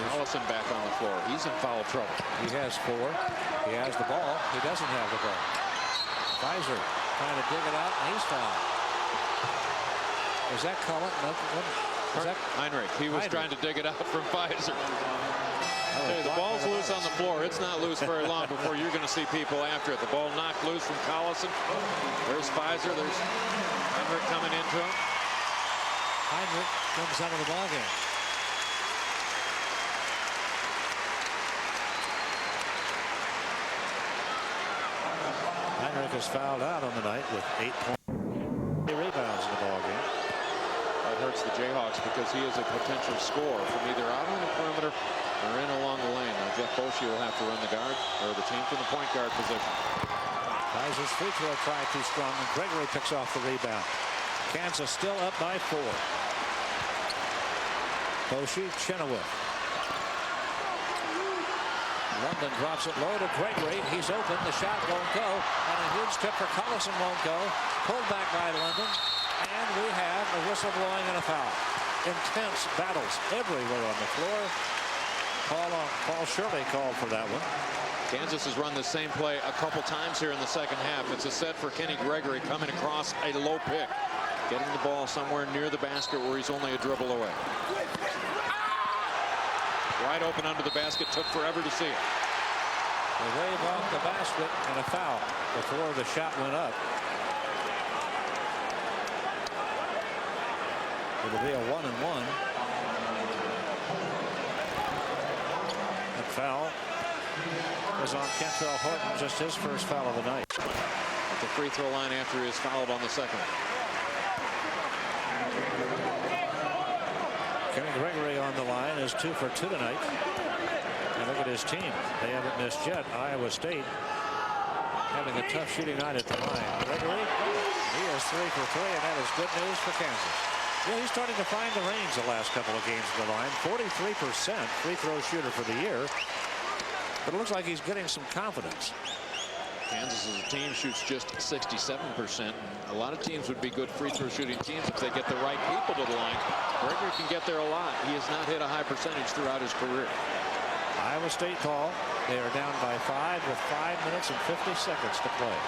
Collison back on the floor. He's in foul trouble. He has 4. He has the ball. He doesn't have the ball. Fizer trying to dig it out, and he's fouled. Is that Collison? Heinrich. He was trying to dig it out from Fizer. Hey, the ball's loose on the floor. It's not loose very long before you're going to see people after it. The ball knocked loose from Collison. There's Fizer. There's Heinrich coming into him. Heinrich comes out of the ball game. Heinrich is fouled out on the night with 8 points. Rebounds in the the Jayhawks because he is a potential scorer from either out on the perimeter or in along the lane. Now Jeff Boschee will have to run the guard or the team from the point guard position. Fizer's free throw try too strong, and Gregory picks off the rebound. Kansas still up by 4. Boschee, Chenowith. London drops it low to Gregory. He's open. The shot won't go. And a huge tip for Collison won't go. Pulled back by London. And we have a whistle blowing and a foul. Intense battles everywhere on the floor. Paul Shirley called for that one. Kansas has run the same play a couple times here in the second half. It's a set for Kenny Gregory coming across a low pick. Getting the ball somewhere near the basket where he's only a dribble away. Wide open under the basket. Took forever to see it. They wave off the basket and a foul before the shot went up. It'll be a 1-and-1. The foul was on Kantrail Horton, just his first foul of the night. At the free throw line after he is fouled on the second. Kenny Gregory on the line is 2 for 2 tonight. And look at his team. They haven't missed yet. Iowa State having a tough shooting night at the line. Gregory, he is 3 for 3, and that is good news for Kansas. Yeah, he's starting to find the range the last couple of games at the line. 43% free throw shooter for the year. But it looks like he's getting some confidence. Kansas as a team shoots just 67%. A lot of teams would be good free throw shooting teams if they get the right people to the line. Gregory can get there a lot. He has not hit a high percentage throughout his career. Iowa State ball. They are down by 5 with 5 minutes and 50 seconds to play.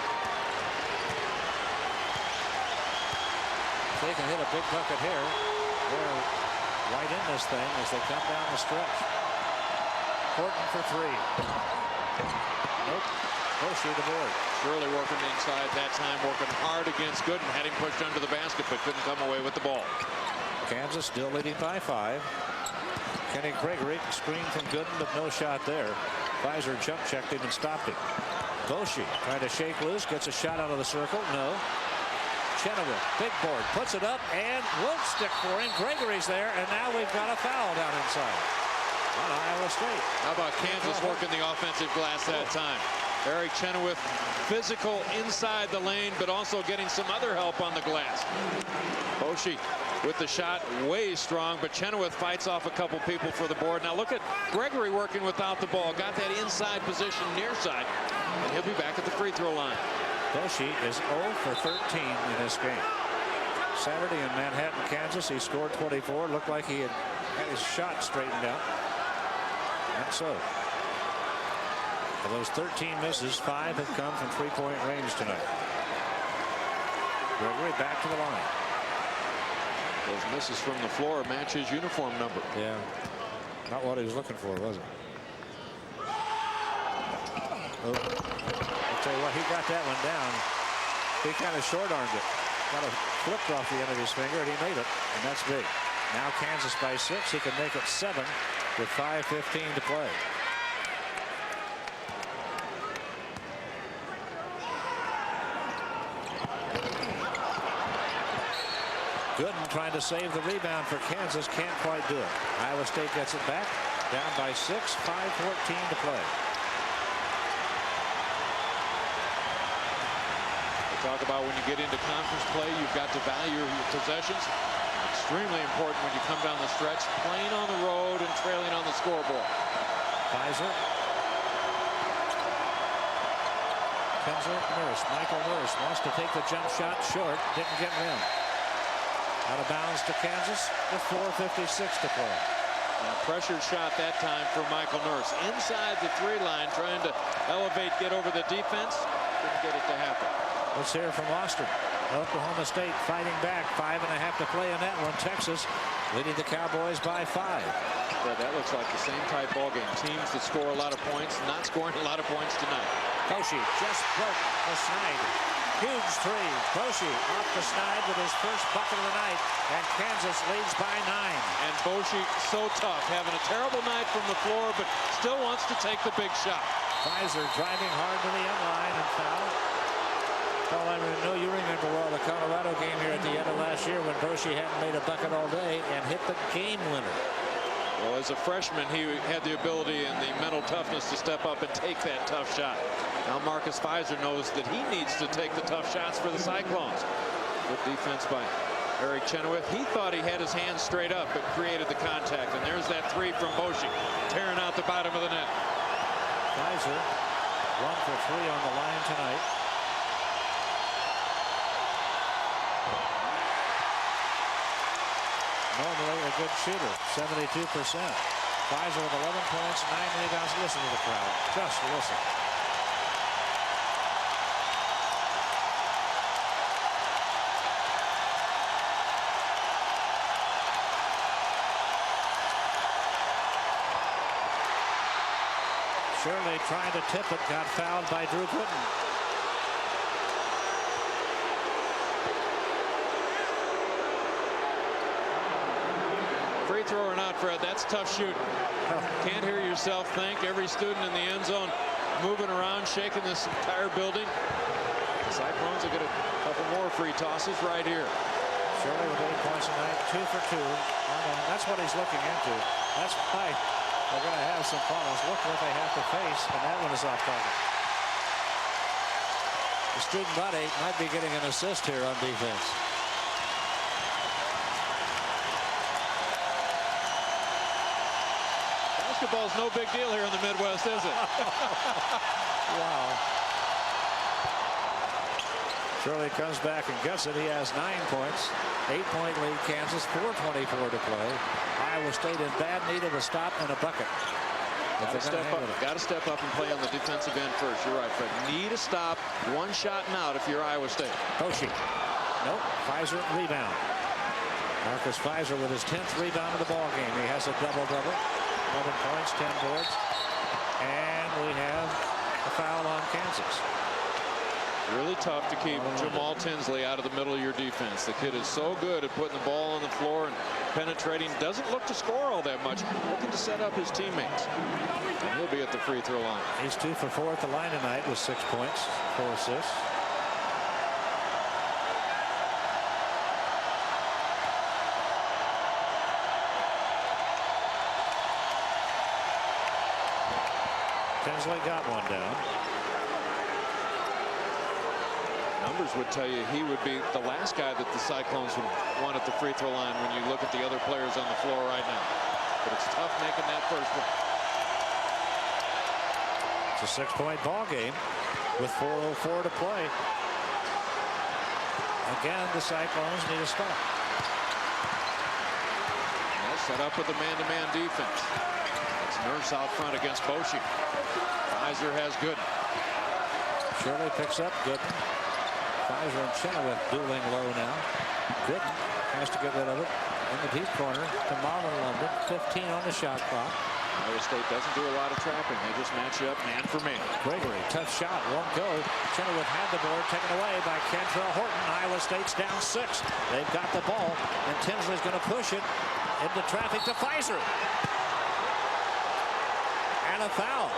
They can hit a big bucket here. They're right in this thing as they come down the stretch. Horton for 3. Nope. Boschee the board. Shirley working inside that time, working hard against Gooden. Had him pushed under the basket, but couldn't come away with the ball. Kansas still leading by 5. Kenny Gregory screen from Gooden, but no shot there. Fizer jump checked him and stopped him. Boschee trying to shake loose, gets a shot out of the circle. No. Chenowith, big board, puts it up and won't stick for him. Gregory's there, and now we've got a foul down inside on Iowa State. How about Kansas working the offensive glass that time? Eric Chenowith, physical inside the lane, but also getting some other help on the glass. Boschee with the shot, way strong, but Chenowith fights off a couple people for the board. Now look at Gregory working without the ball. Got that inside position near side, and he'll be back at the free throw line. Boschee is 0 for 13 in this game. Saturday in Manhattan, Kansas, he scored 24. Looked like he had his shot straightened out. And so, of those 13 misses, 5 have come from three-point range tonight. Gregory back to the line. Those misses from the floor match his uniform number. Yeah, not what he was looking for, was it? Oh. I'll tell you what, he got that one down. He kind of short-armed it. Got a flipped off the end of his finger, and he made it, and that's big. Now Kansas by 6. He can make it 7 with 5:15 to play. Gooden trying to save the rebound for Kansas, can't quite do it. Iowa State gets it back, down by 6, 5:14 to play. We talk about when you get into conference play, you've got to value your possessions. Extremely important when you come down the stretch, playing on the road and trailing on the scoreboard. Fizer. Nurse, Michael Nurse wants to take the jump shot short, didn't get rim. Out of bounds to Kansas with 4:56 to play. Now, pressured shot that time for Michael Nurse. Inside the 3 line, trying to elevate, get over the defense. Didn't get it to happen. Let's hear from Austin. Oklahoma State fighting back. 5.5 to play in that one. Texas leading the Cowboys by 5. Yeah, that looks like the same type ball game. Teams that score a lot of points, not scoring a lot of points tonight. Boschee just broke the snide. Huge 3. Boschee off the snide with his first bucket of the night, and Kansas leads by 9. And Boschee so tough, having a terrible night from the floor, but still wants to take the big shot. Fizer driving hard to the end line and foul. Well, I know you remember well the Colorado game here at the end of last year when Boschee hadn't made a bucket all day and hit the game winner. Well, as a freshman, he had the ability and the mental toughness to step up and take that tough shot. Now Marcus Fizer knows that he needs to take the tough shots for the Cyclones. Good defense by Eric Chenowith. He thought he had his hands straight up, but created the contact. And there's that three from Boschee, tearing out the bottom of the net. Fizer 1 for 3 on the line tonight. Normally a good shooter, 72%. Fizer with 11 points, 9 rebounds. Listen to the crowd. Just listen. Shirley trying to tip it, got fouled by Drew Gooden. Free throw or not, Fred, that's tough shooting. Can't hear yourself think. Every student in the end zone moving around, shaking this entire building. The Cyclones will get a couple more free tosses right here. Shirley with 8 points tonight, 2 for 2. That's what he's looking into. That's why they're going to have some problems. Look what they have to face, and that one is off target. The student body might be getting an assist here on defense. Basketball's no big deal here in the Midwest, is it? Wow. Shirley comes back and gets it. He has 9 points. 8-point lead Kansas, 4:24 to play. Iowa State in bad need of a stop and a bucket. Got to step up and play on the defensive end first. You're right, Fred. Need a stop, one shot and out if you're Iowa State. Boschee. Nope. Fizer rebound. Marcus Fizer with his 10th rebound of the ball game. He has a double-double. 11 points, 10 boards. And we have a foul on Kansas. Really tough to keep Jamaal Tinsley out of the middle of your defense. The kid is so good at putting the ball on the floor and penetrating. Doesn't look to score all that much. Looking to set up his teammates. And he'll be at the free throw line. He's 2 for 4 at the line tonight with 6 points, 4 assists. Tinsley got one down. Numbers would tell you he would be the last guy that the Cyclones would want at the free throw line when you look at the other players on the floor right now. But it's tough making that first one. It's a 6-point ball game with 4:04 to play. Again, the Cyclones need a stop. Well, set up with the man-to-man defense. It's Nurse out front against Boschee. Fizer has Gooden. Shirley picks up Gooden. Fizer and Chenowith dueling low now. Gooden has to get rid of it in the deep corner to Marlon London. 15 on the shot clock. Iowa State doesn't do a lot of trapping. They just match you up man for man. Gregory, tough shot, won't go. Chenowith had the board taken away by Kantrail Horton. Iowa State's down 6. They've got the ball, and Tinsley's going to push it into traffic to Fizer. And a foul.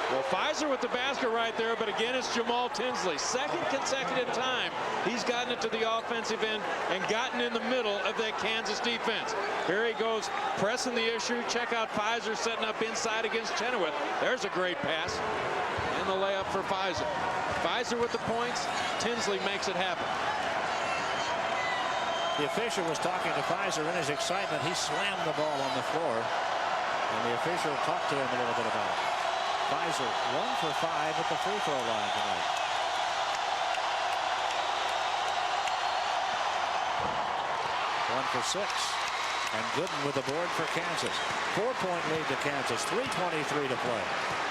Well, Fizer with the basket right there, but again, it's Jamaal Tinsley. Second consecutive time he's gotten it to the offensive end and gotten in the middle of that Kansas defense. Here he goes, pressing the issue. Check out Fizer setting up inside against Chenowith. There's a great pass. And the layup for Fizer. Fizer with the points. Tinsley makes it happen. The official was talking to Fizer in his excitement. He slammed the ball on the floor, and the official talked to him a little bit about it. Fizer 1 for 5 at the free throw line tonight. One for 6. And Gooden with the board for Kansas. 4-point lead to Kansas. 3:23 to play.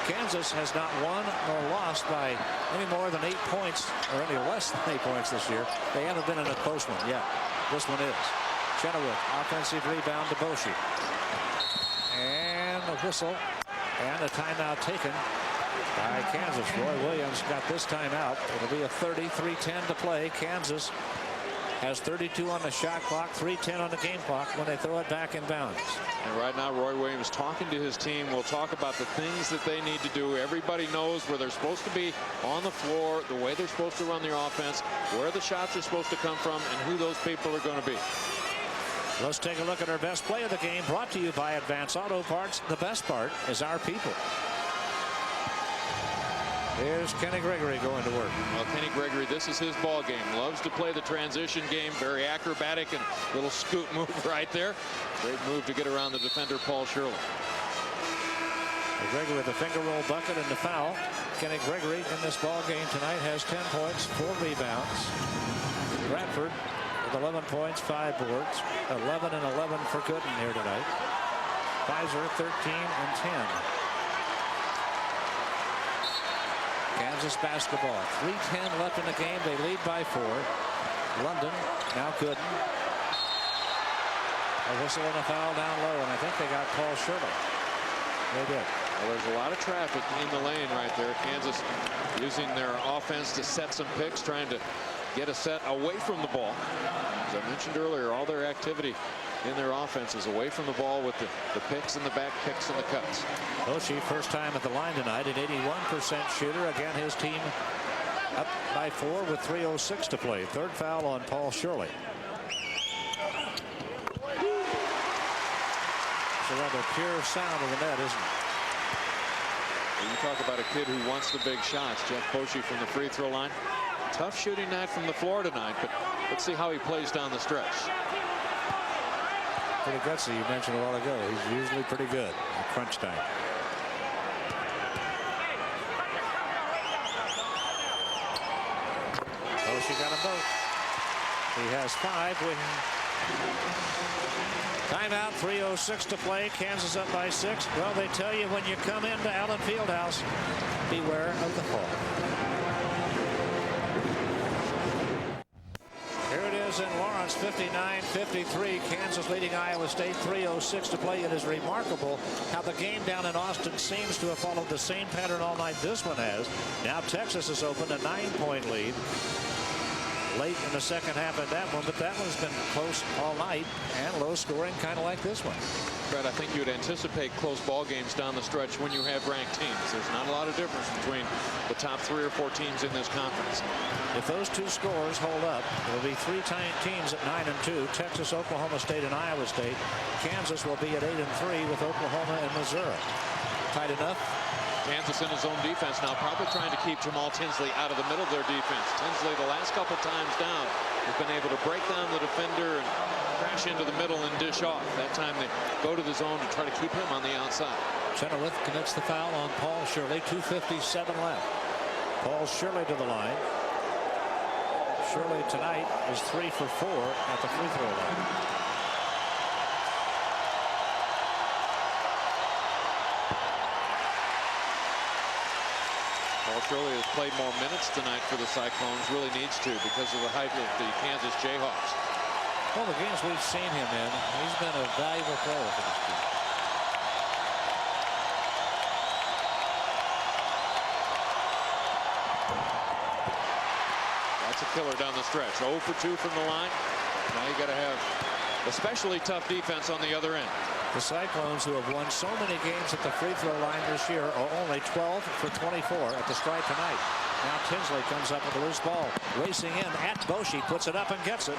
Kansas has not won nor lost by any more than 8 points, or any less than 8 points this year. They haven't been in a close one yet. This one is. Chenowith, offensive rebound to Boschee. And a whistle. And a timeout taken by Kansas. Roy Williams got this timeout. It'll be a 33-10 to play. Kansas has 32 on the shot clock, 3:10 on the game clock when they throw it back in bounds. And right now, Roy Williams talking to his team. We'll talk about the things that they need to do. Everybody knows where they're supposed to be on the floor, the way they're supposed to run their offense, where the shots are supposed to come from, and who those people are going to be. Let's take a look at our best play of the game, brought to you by Advance Auto Parts. The best part is our people. Here's Kenny Gregory going to work. Well, Kenny Gregory, this is his ball game. Loves to play the transition game. Very acrobatic and little scoot move right there. Great move to get around the defender, Paul Shirley. Gregory with the finger roll bucket and the foul. Kenny Gregory in this ball game tonight has 10 points, 4 rebounds. Bradford with 11 points, 5 boards. 11 and 11 for Gooden here tonight. Fizer 13 and 10. Kansas basketball. 3:10 left in the game. They lead by 4. London now Gooden. A whistle and a foul down low, and I think they got Paul Shirley. They did. Well, there's a lot of traffic in the lane right there. Kansas using their offense to set some picks, trying to get a set away from the ball. As I mentioned earlier, all their activity in their offense is away from the ball with the picks and the back picks and the cuts. Boschee first time at the line tonight, an 81% shooter. Again, his team up by 4 with 3:06 to play. Third foul on Paul Shirley. It's a rather pure sound of the net, isn't it? Well, you talk about a kid who wants the big shots. Jeff Boschee from the free throw line. Tough shooting night from the floor tonight, but let's see how he plays down the stretch. Pretty gutsy, you mentioned a while ago. He's usually pretty good at crunch time. Oh, she got them both. He has 5. Timeout, 3:06 to play. Kansas up by 6. Well, they tell you when you come into Allen Fieldhouse, beware of the fall. Here it is in Lawrence, 59-53. Kansas leading Iowa State, 3:06 to play. It is remarkable how the game down in Austin seems to have followed the same pattern all night this one has. Now Texas has opened a 9-point lead late in the second half of that one, but that one's been close all night and low scoring, kind of like this one. Brett, I think you would anticipate close ball games down the stretch when you have ranked teams. There's not a lot of difference between the top 3 or 4 teams in this conference. If those 2 scores hold up, there'll be 3 teams at 9 and 2. Texas, Oklahoma State, and Iowa State. Kansas will be at 8 and 3 with Oklahoma and Missouri. Tight enough. Kansas in his own defense now, probably trying to keep Jamaal Tinsley out of the middle of their defense. Tinsley, the last couple times down, has been able to break down the defender and crash into the middle and dish off. That time they go to the zone to try to keep him on the outside. Chenowith commits the foul on Paul Shirley. 2:57 left. Paul Shirley to the line. Shirley tonight is 3 for 4 at the free throw line. Shirley has played more minutes tonight for the Cyclones, really needs to because of the height of the Kansas Jayhawks. Well, the games we've seen him in, he's been a valuable player for this team. That's a killer down the stretch. 0 for 2 from the line. Now you got to have especially tough defense on the other end. The Cyclones, who have won so many games at the free throw line this year, are only 12 for 24 at the stripe tonight. Now Tinsley comes up with a loose ball, racing in at Boschee, puts it up and gets it.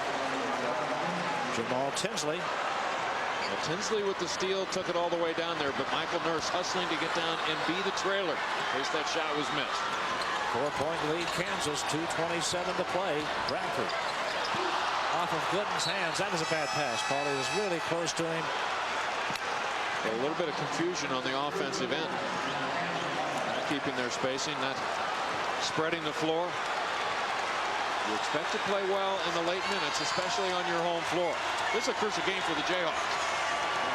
Jamaal Tinsley. Well, Tinsley with the steal took it all the way down there, but Michael Nurse hustling to get down and be the trailer in case that shot was missed. 4-point lead Kansas, 2:27 to play. Bradford off of Gooden's hands. That was a bad pass, Paul. He was really close to him. A little bit of confusion on the offensive end. Not keeping their spacing, not spreading the floor. You expect to play well in the late minutes, especially on your home floor. This is a crucial game for the Jayhawks.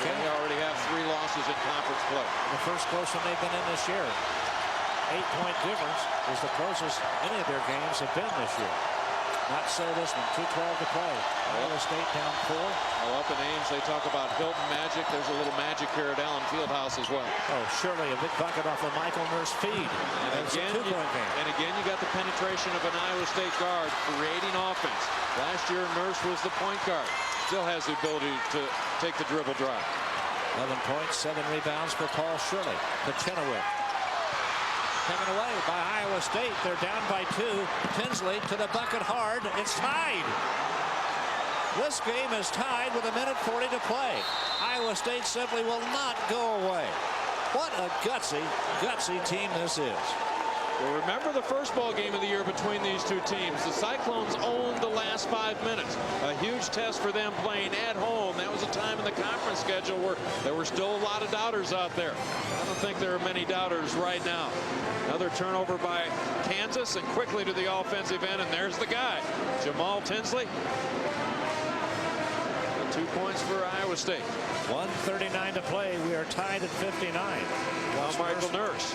They already have 3 losses in conference play. The first close one they've been in this year. 8-point difference is the closest any of their games have been this year. Not so this one. 2:12 to play. Iowa State down 4. Well, up in Ames, they talk about Hilton magic. There's a little magic here at Allen Fieldhouse as well. Oh, Shirley, a big bucket off of Michael Nurse feed. And again, you got the penetration of an Iowa State guard creating offense. Last year, Nurse was the point guard. Still has the ability to take the dribble drive. 11 points, 7 rebounds for Paul Shirley. To Chenowith. Taken away by Iowa State. They're down by 2. Tinsley to the bucket hard. It's tied. This game is tied with 1:40 to play. Iowa State simply will not go away. What a gutsy team this is. Well, remember the first ball game of the year between these two teams. The Cyclones owned the last 5 minutes. A huge test for them playing at home. That was a time in the conference schedule where there were still a lot of doubters out there. I don't think there are many doubters right now. Another turnover by Kansas, and quickly to the offensive end, and there's the guy, Jamaal Tinsley. 2 points for Iowa State. 1:39 to play. We are tied at 59. Now Michael Nurse.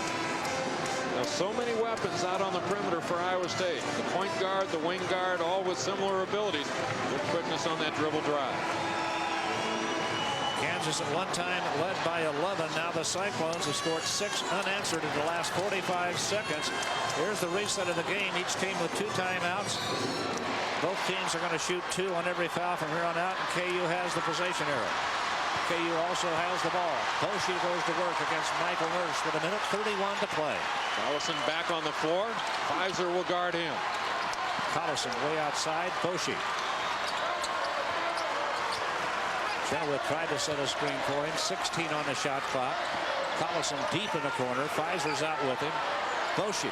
Now, so many weapons out on the perimeter for Iowa State. The point guard, the wing guard, all with similar abilities. Good quickness on that dribble drive. Kansas at one time led by 11. Now the Cyclones have scored 6 unanswered in the last 45 seconds. Here's the reset of the game. Each team with 2 timeouts. Both teams are going to shoot 2 on every foul from here on out, and KU has the possession arrow. KU also has the ball. Boschee goes to work against Michael Nurse with 1:31 to play. Collison back on the floor. Fizer will guard him. Collison way outside. Boschee. Chenowith tried to set a screen for him. 16 on the shot clock. Collison deep in the corner. Fizer's out with him. Boschee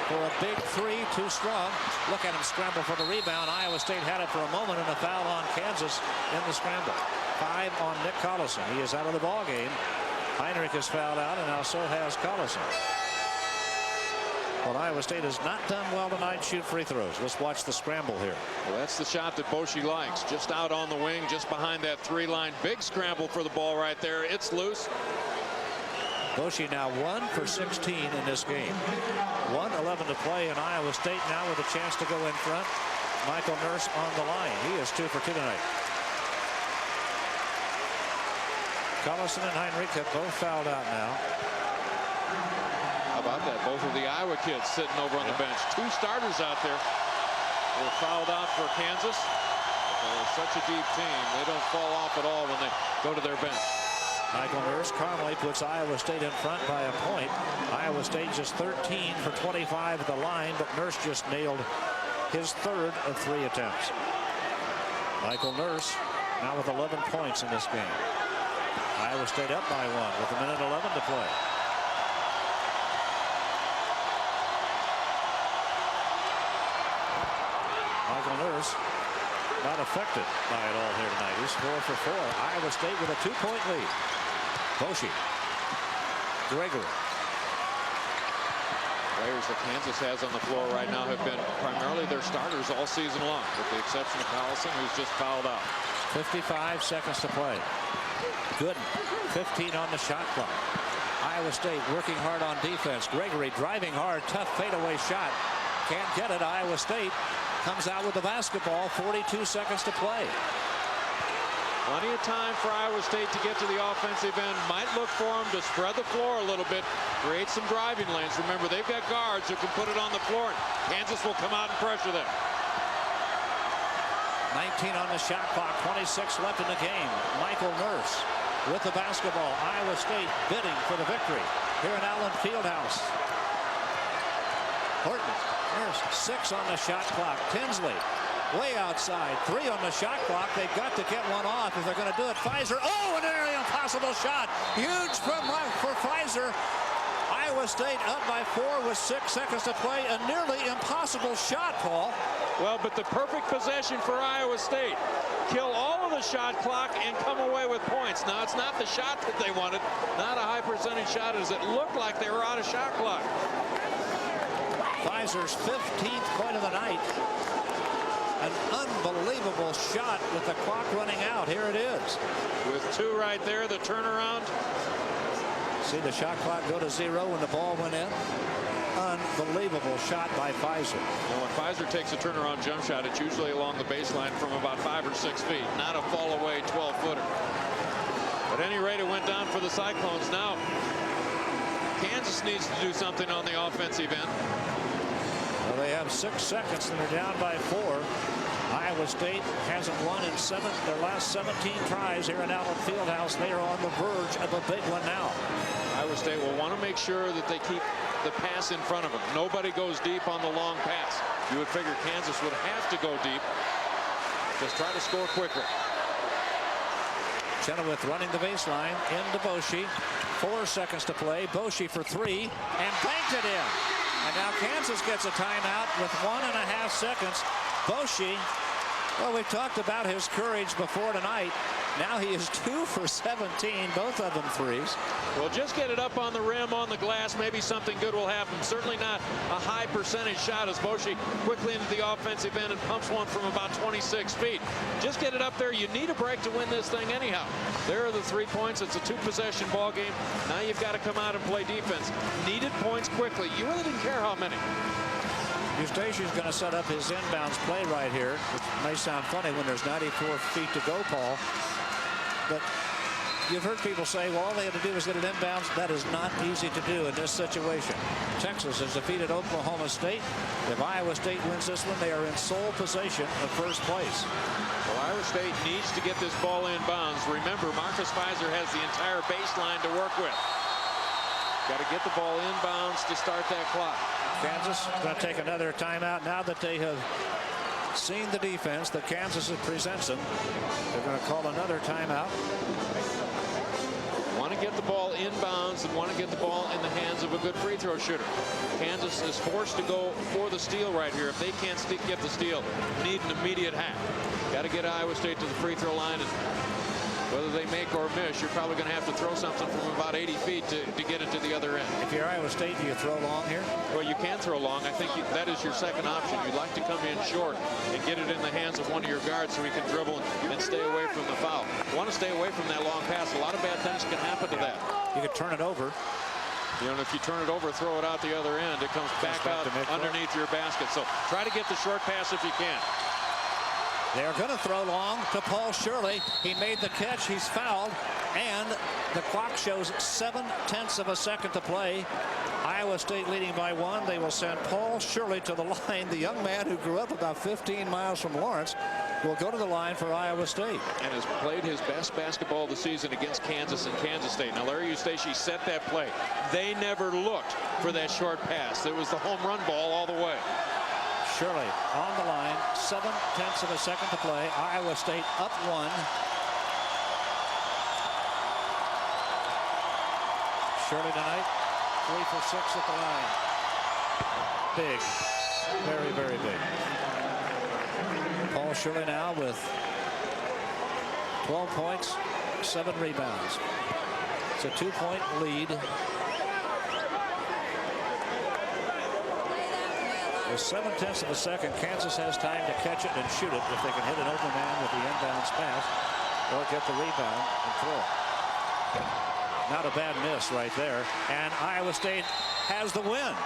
for a big 3, too strong. Look at him scramble for the rebound. Iowa State had it for a moment, and a foul on Kansas in the scramble. 5 on Nick Collison. He is out of the ball game. Heinrich is fouled out, and now so has Collison. Well, Iowa State has not done well tonight. Shoot free throws. Let's watch the scramble here. Well, that's the shot that Boschee likes. Just out on the wing, just behind that 3-line. Big scramble for the ball right there. It's loose. Boschee now 1 for 16 in this game. 1:11 to play, and Iowa State now with a chance to go in front. Michael Nurse on the line. He is 2 for 2 tonight. Collison and Heinrich have both fouled out now. How about that? Both of the Iowa kids sitting over on the bench. 2 starters out there. They're fouled out for Kansas. They're such a deep team. They don't fall off at all when they go to their bench. Michael Nurse calmly puts Iowa State in front by a point. Iowa State just 13 for 25 at the line, but Nurse just nailed his 3rd of 3 attempts. Michael Nurse now with 11 points in this game. Iowa State up by 1 with 1:11 to play. Michael Nurse not affected by it all here tonight. He's 4 for 4. Iowa State with a 2-point lead. Boschee. Gregory. Players that Kansas has on the floor right now have been primarily their starters all season long, with the exception of Collison, who's just fouled out. 55 seconds to play. Gooden, 15 on the shot clock. Iowa State working hard on defense. Gregory driving hard, tough fadeaway shot. Can't get it. Iowa State comes out with the basketball. 42 seconds to play. Plenty of time for Iowa State to get to the offensive end. Might look for them to spread the floor a little bit, create some driving lanes. Remember, they've got guards who can put it on the floor. Kansas will come out and pressure them. 19 on the shot clock, 26 left in the game. Michael Nurse with the basketball. Iowa State bidding for the victory here in Allen Fieldhouse. Horton, Nurse, 6 on the shot clock. Tinsley way outside, 3 on the shot clock. They've got to get one off if they're going to do it. Fizer, oh, an nearly impossible shot. Huge for Fizer. Iowa State up by 4 with 6 seconds to play. A nearly impossible shot, Paul. Well, but the perfect possession for Iowa State. Kill all of the shot clock and come away with points. Now, it's not the shot that they wanted. Not a high percentage shot as it looked like they were out of shot clock. Fizer's 15th point of the night. An unbelievable shot with the clock running out. Here it is. With 2 right there, the turnaround. See the shot clock go to 0 when the ball went in. Unbelievable. unbelievable shot by Fizer. And when Fizer takes a turnaround jump shot, it's usually along the baseline from about 5 or 6 feet, not a fall away 12-footer. At any rate, it went down for the Cyclones. Now, Kansas needs to do something on the offensive end. Well, they have 6 seconds and they're down by 4. Iowa State hasn't won in their last 17 tries here in Allen Fieldhouse. They are on the verge of a big one now. Iowa State will want to make sure that they keep the pass in front of them. Nobody goes deep on the long pass. You would figure Kansas would have to go deep. Just try to score quickly. Chenowith running the baseline into Boschee. 4 seconds to play. Boschee for 3 and banked it in. And now Kansas gets a timeout with 1.5 seconds. Boschee, well, we've talked about his courage before tonight. Now he is 2 for 17, both of them threes. Well, just get it up on the rim, on the glass. Maybe something good will happen. Certainly not a high percentage shot as Boschee quickly into the offensive end and pumps one from about 26 feet. Just get it up there. You need a break to win this thing anyhow. There are the 3 points. It's a 2-possession ball game. Now you've got to come out and play defense. Needed points quickly. You really didn't care how many. Eustachy is going to set up his inbounds play right here, which may sound funny when there's 94 feet to go, Paul. But you've heard people say, well, all they had to do was get it inbounds. That is not easy to do in this situation. Texas has defeated Oklahoma State. If Iowa State wins this one, they are in sole possession of first place. Well, Iowa State needs to get this ball inbounds. Remember, Marcus Fizer has the entire baseline to work with. Got to get the ball inbounds to start that clock. Kansas is going to take another timeout now that they have seen the defense that Kansas presents them. They're going to call another timeout. Want to get the ball inbounds and want to get the ball in the hands of a good free throw shooter. Kansas is forced to go for the steal right here. If they can't get the steal, need an immediate hack. Got to get Iowa State to the free throw line, and whether they make or miss, you're probably going to have to throw something from about 80 feet to get it to the other end. If you're Iowa State, do you throw long here? Well, you can throw long. I think that is your second option. You'd like to come in short and get it in the hands of one of your guards so he can dribble and stay away from the foul. You want to stay away from that long pass. A lot of bad things can happen to that. You could turn it over. You know, and if you turn it over, throw it out the other end, it comes back out underneath your basket. So try to get the short pass if you can. They're going to throw long to Paul Shirley. He made the catch. He's fouled. And the clock shows 7/10 of a second to play. Iowa State leading by 1. They will send Paul Shirley to the line. The young man who grew up about 15 miles from Lawrence will go to the line for Iowa State. And has played his best basketball of the season against Kansas and Kansas State. Now, Larry Eustachy set that play. They never looked for that short pass. It was the home run ball all the way. Shirley on the line, 7/10 of a second to play. Iowa State up 1. Shirley tonight, 3 for 6 at the line. Big, very, very big. Paul Shirley now with 12 points, 7 rebounds. It's a 2-point lead. With 7/10 of a second, Kansas has time to catch it and shoot it if they can hit an open man with the inbounds pass or get the rebound and throw. Not a bad miss right there. And Iowa State has the win.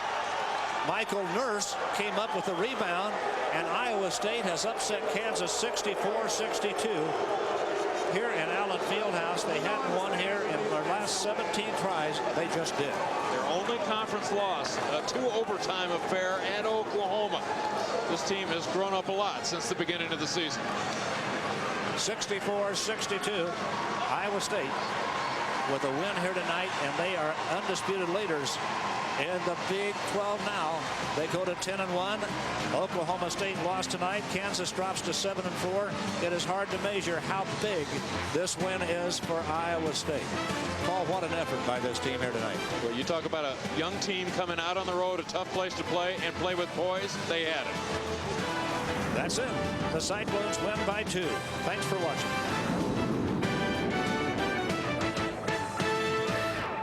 Michael Nurse came up with the rebound, and Iowa State has upset Kansas 64-62. Here in Allen Fieldhouse, they hadn't won here in their last 17 tries. They just did. Their only conference loss, a 2-overtime affair at Oklahoma. This team has grown up a lot since the beginning of the season. 64-62. Iowa State with a win here tonight, and they are undisputed leaders in the Big 12 now. They go to 10-1. Oklahoma State lost tonight. Kansas drops to 7-4. It is hard to measure how big this win is for Iowa State. Paul, what an effort by this team here tonight. Well, you talk about a young team coming out on the road, a tough place to play, and play with poise. They had it. That's it. The Cyclones win by 2. Thanks for watching.